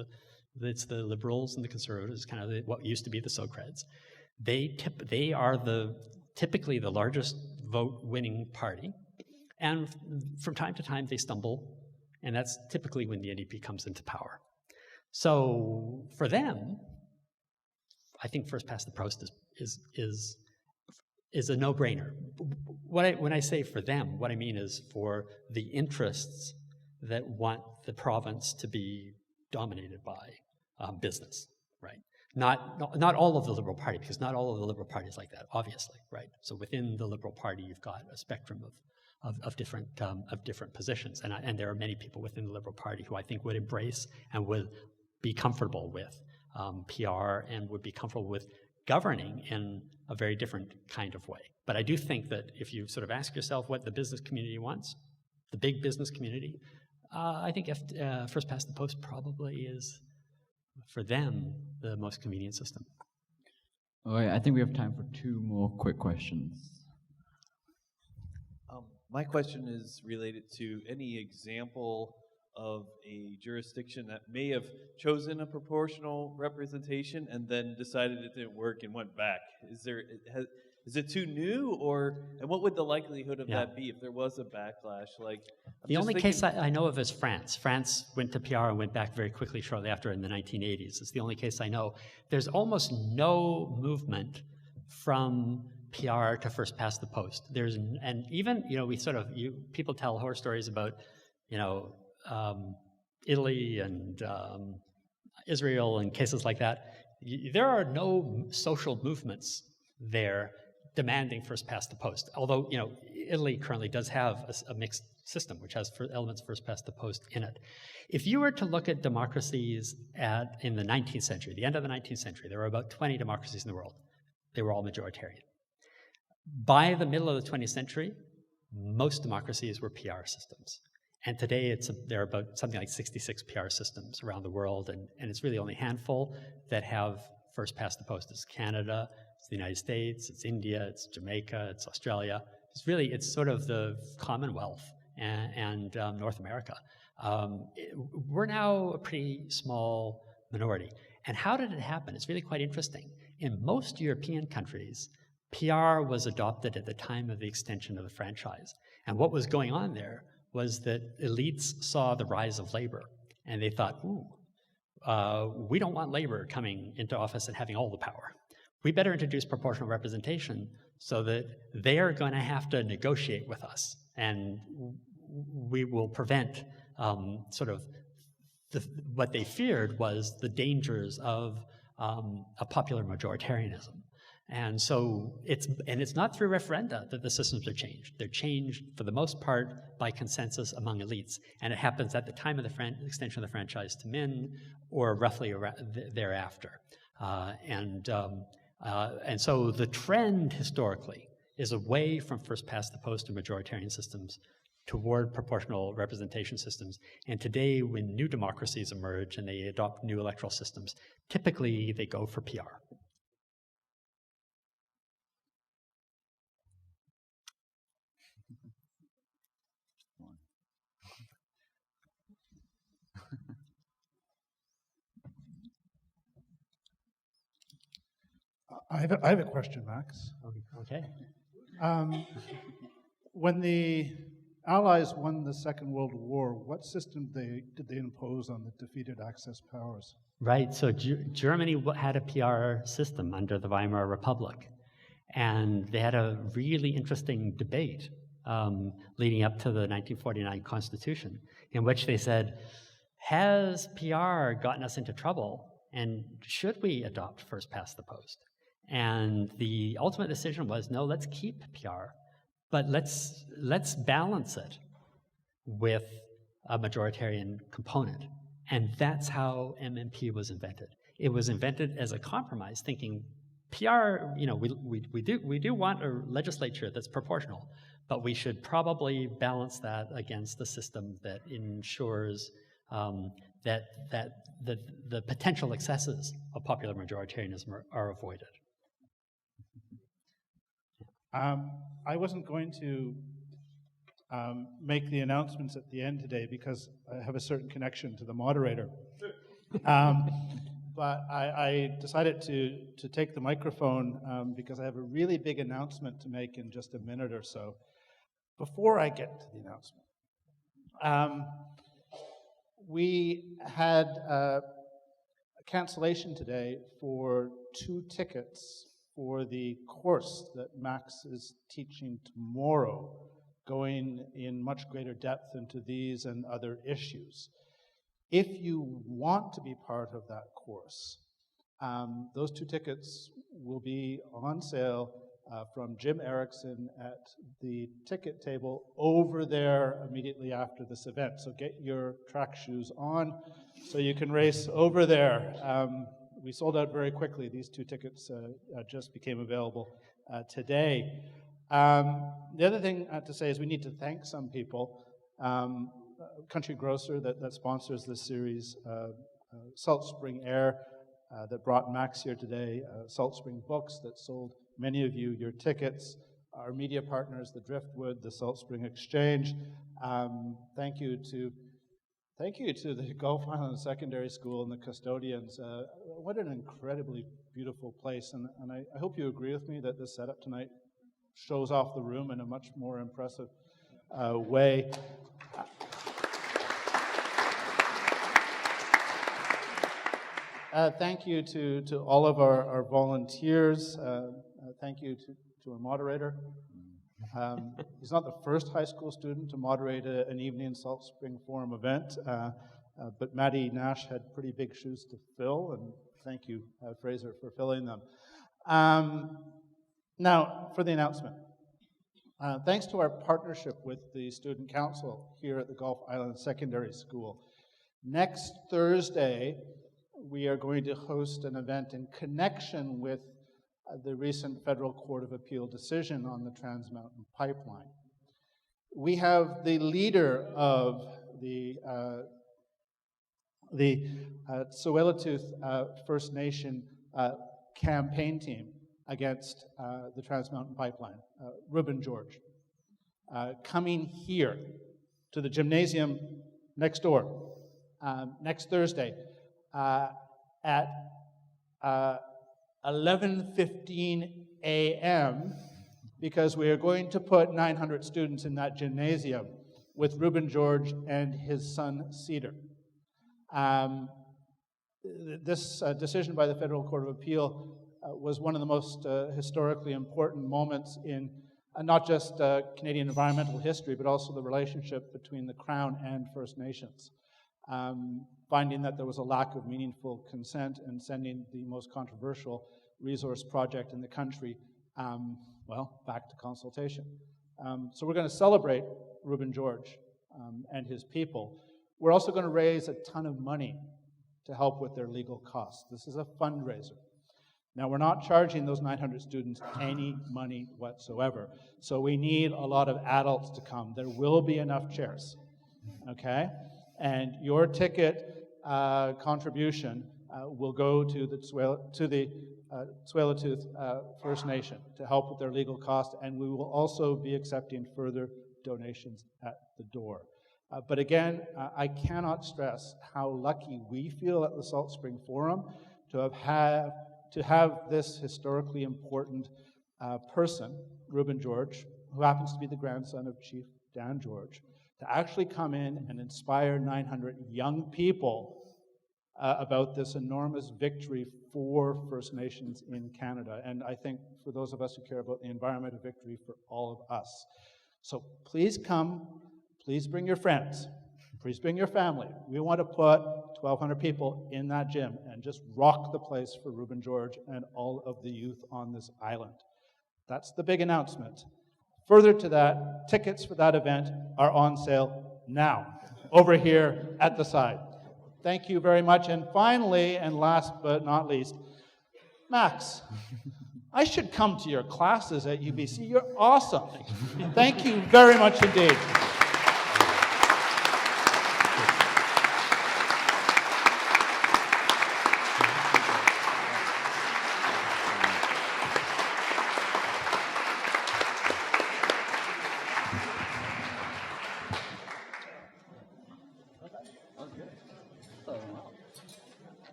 it's the Liberals and the Conservatives, kind of what used to be the Socreds. They are typically the largest vote-winning party, and from time to time they stumble, and that's typically when the NDP comes into power. So for them, I think first past the post is a no-brainer. When I say for them, what I mean is for the interests that want the province to be dominated by business, right? Not all of the Liberal Party, because not all of the Liberal Party is like that, obviously, right? So within the Liberal Party, you've got a spectrum of different positions, and there are many people within the Liberal Party who I think would embrace and would be comfortable with PR and would be comfortable with governing in a very different kind of way. But I do think that if you sort of ask yourself what the business community wants, the big business community, I think first past the post probably is, for them, the most convenient system. All right, I think we have time for 2 more quick questions. My question is related to any example of a jurisdiction that may have chosen a proportional representation and then decided it didn't work and went back. Is it too new, and what would the likelihood of that be if there was a backlash? The only case I know of is France. France went to PR and went back very quickly shortly after in the 1980s. It's the only case I know. There's almost no movement from PR to first past the post. And even, people tell horror stories about, Italy and Israel and cases like that. There are no social movements there demanding first past the post. Although, Italy currently does have a mixed system, which has elements first past the post in it. If you were to look at democracies in the 19th century, the end of the 19th century, there were about 20 democracies in the world. They were all majoritarian. By the middle of the 20th century, most democracies were PR systems. And today there are about something like 66 PR systems around the world, and it's really only a handful that have first past the post. It's Canada, it's the United States, it's India, it's Jamaica, it's Australia. It's sort of the Commonwealth and North America. We're now a pretty small minority. And how did it happen? It's really quite interesting. In most European countries, PR was adopted at the time of the extension of the franchise. And what was going on there was that elites saw the rise of labor, and they thought, we don't want labor coming into office and having all the power. We better introduce proportional representation so that they are going to have to negotiate with us, and we will prevent what they feared was the dangers of a popular majoritarianism. And so it's not through referenda that the systems are changed. They're changed, for the most part, by consensus among elites. And it happens at the time of the extension of the franchise to men, or roughly thereafter. And so the trend, historically, is away from first past the post to majoritarian systems toward proportional representation systems. And today, when new democracies emerge and they adopt new electoral systems, typically they go for PR. I have a question, Max. Okay. When the Allies won the Second World War, what system did they impose on the defeated Axis powers? Right, so Germany had a PR system under the Weimar Republic, and they had a really interesting debate leading up to the 1949 Constitution, in which they said, has PR gotten us into trouble, and should we adopt first past the post? And the ultimate decision was, no, let's keep PR, but let's balance it with a majoritarian component. And that's how MMP was invented. It was invented as a compromise, thinking PR, we do want a legislature that's proportional, but we should probably balance that against a system that ensures that the potential excesses of popular majoritarianism are avoided. I wasn't going to make the announcements at the end today because I have a certain connection to the moderator. But I decided to take the microphone because I have a really big announcement to make in just a minute or so. Before I get to the announcement, we had a cancellation today for 2 tickets for the course that Max is teaching tomorrow, going in much greater depth into these and other issues. If you want to be part of that course, those 2 tickets will be on sale from Jim Erickson at the ticket table over there immediately after this event. So get your track shoes on so you can race over there. We sold out very quickly. These 2 tickets just became available today. The other thing to say is we need to thank some people. Country Grocer that sponsors this series, Salt Spring Air that brought Max here today, Salt Spring Books that sold many of you your tickets, our media partners, the Driftwood, the Salt Spring Exchange. Thank you to the Gulf Island Secondary School and the custodians. What an incredibly beautiful place, and I hope you agree with me that this setup tonight shows off the room in a much more impressive way. Thank you to all of our volunteers. Thank you to our moderator. He's not the first high school student to moderate an evening Salt Spring Forum event, but Maddie Nash had pretty big shoes to fill, and thank you, Fraser, for filling them. Now, for the announcement. Thanks to our partnership with the Student Council here at the Gulf Island Secondary School, next Thursday, we are going to host an event in connection with the recent Federal Court of Appeal decision on the Trans Mountain Pipeline. We have the leader of the Tsleil-Waututh First Nation campaign team against the Trans Mountain Pipeline, Reuben George, coming here to the gymnasium next door next Thursday at 11:15 a.m. because we are going to put 900 students in that gymnasium with Reuben George and his son Cedar. This decision by the Federal Court of Appeal was one of the most historically important moments in not just Canadian environmental history, but also the relationship between the Crown and First Nations. Finding that there was a lack of meaningful consent and sending the most controversial resource project in the country, back to consultation. So we're going to celebrate Reuben George and his people. We're also going to raise a ton of money to help with their legal costs. This is a fundraiser. Now, we're not charging those 900 students any money whatsoever, so we need a lot of adults to come. There will be enough chairs, okay? And your ticket contribution will go to the Tsleil-Waututh First Nation to help with their legal costs, and we will also be accepting further donations at the door. But again, I cannot stress how lucky we feel at the Salt Spring Forum to have this historically important person, Reuben George, who happens to be the grandson of Chief Dan George, to actually come in and inspire 900 young people about this enormous victory for First Nations in Canada. And I think for those of us who care about the environment, a victory for all of us. So please come, please bring your friends, please bring your family. We want to put 1,200 people in that gym and just rock the place for Reuben George and all of the youth on this island. That's the big announcement. Further to that, tickets for that event are on sale now, over here at the side. Thank you very much. And finally, and last but not least, Max, I should come to your classes at UBC. You're awesome. Thank you very much indeed.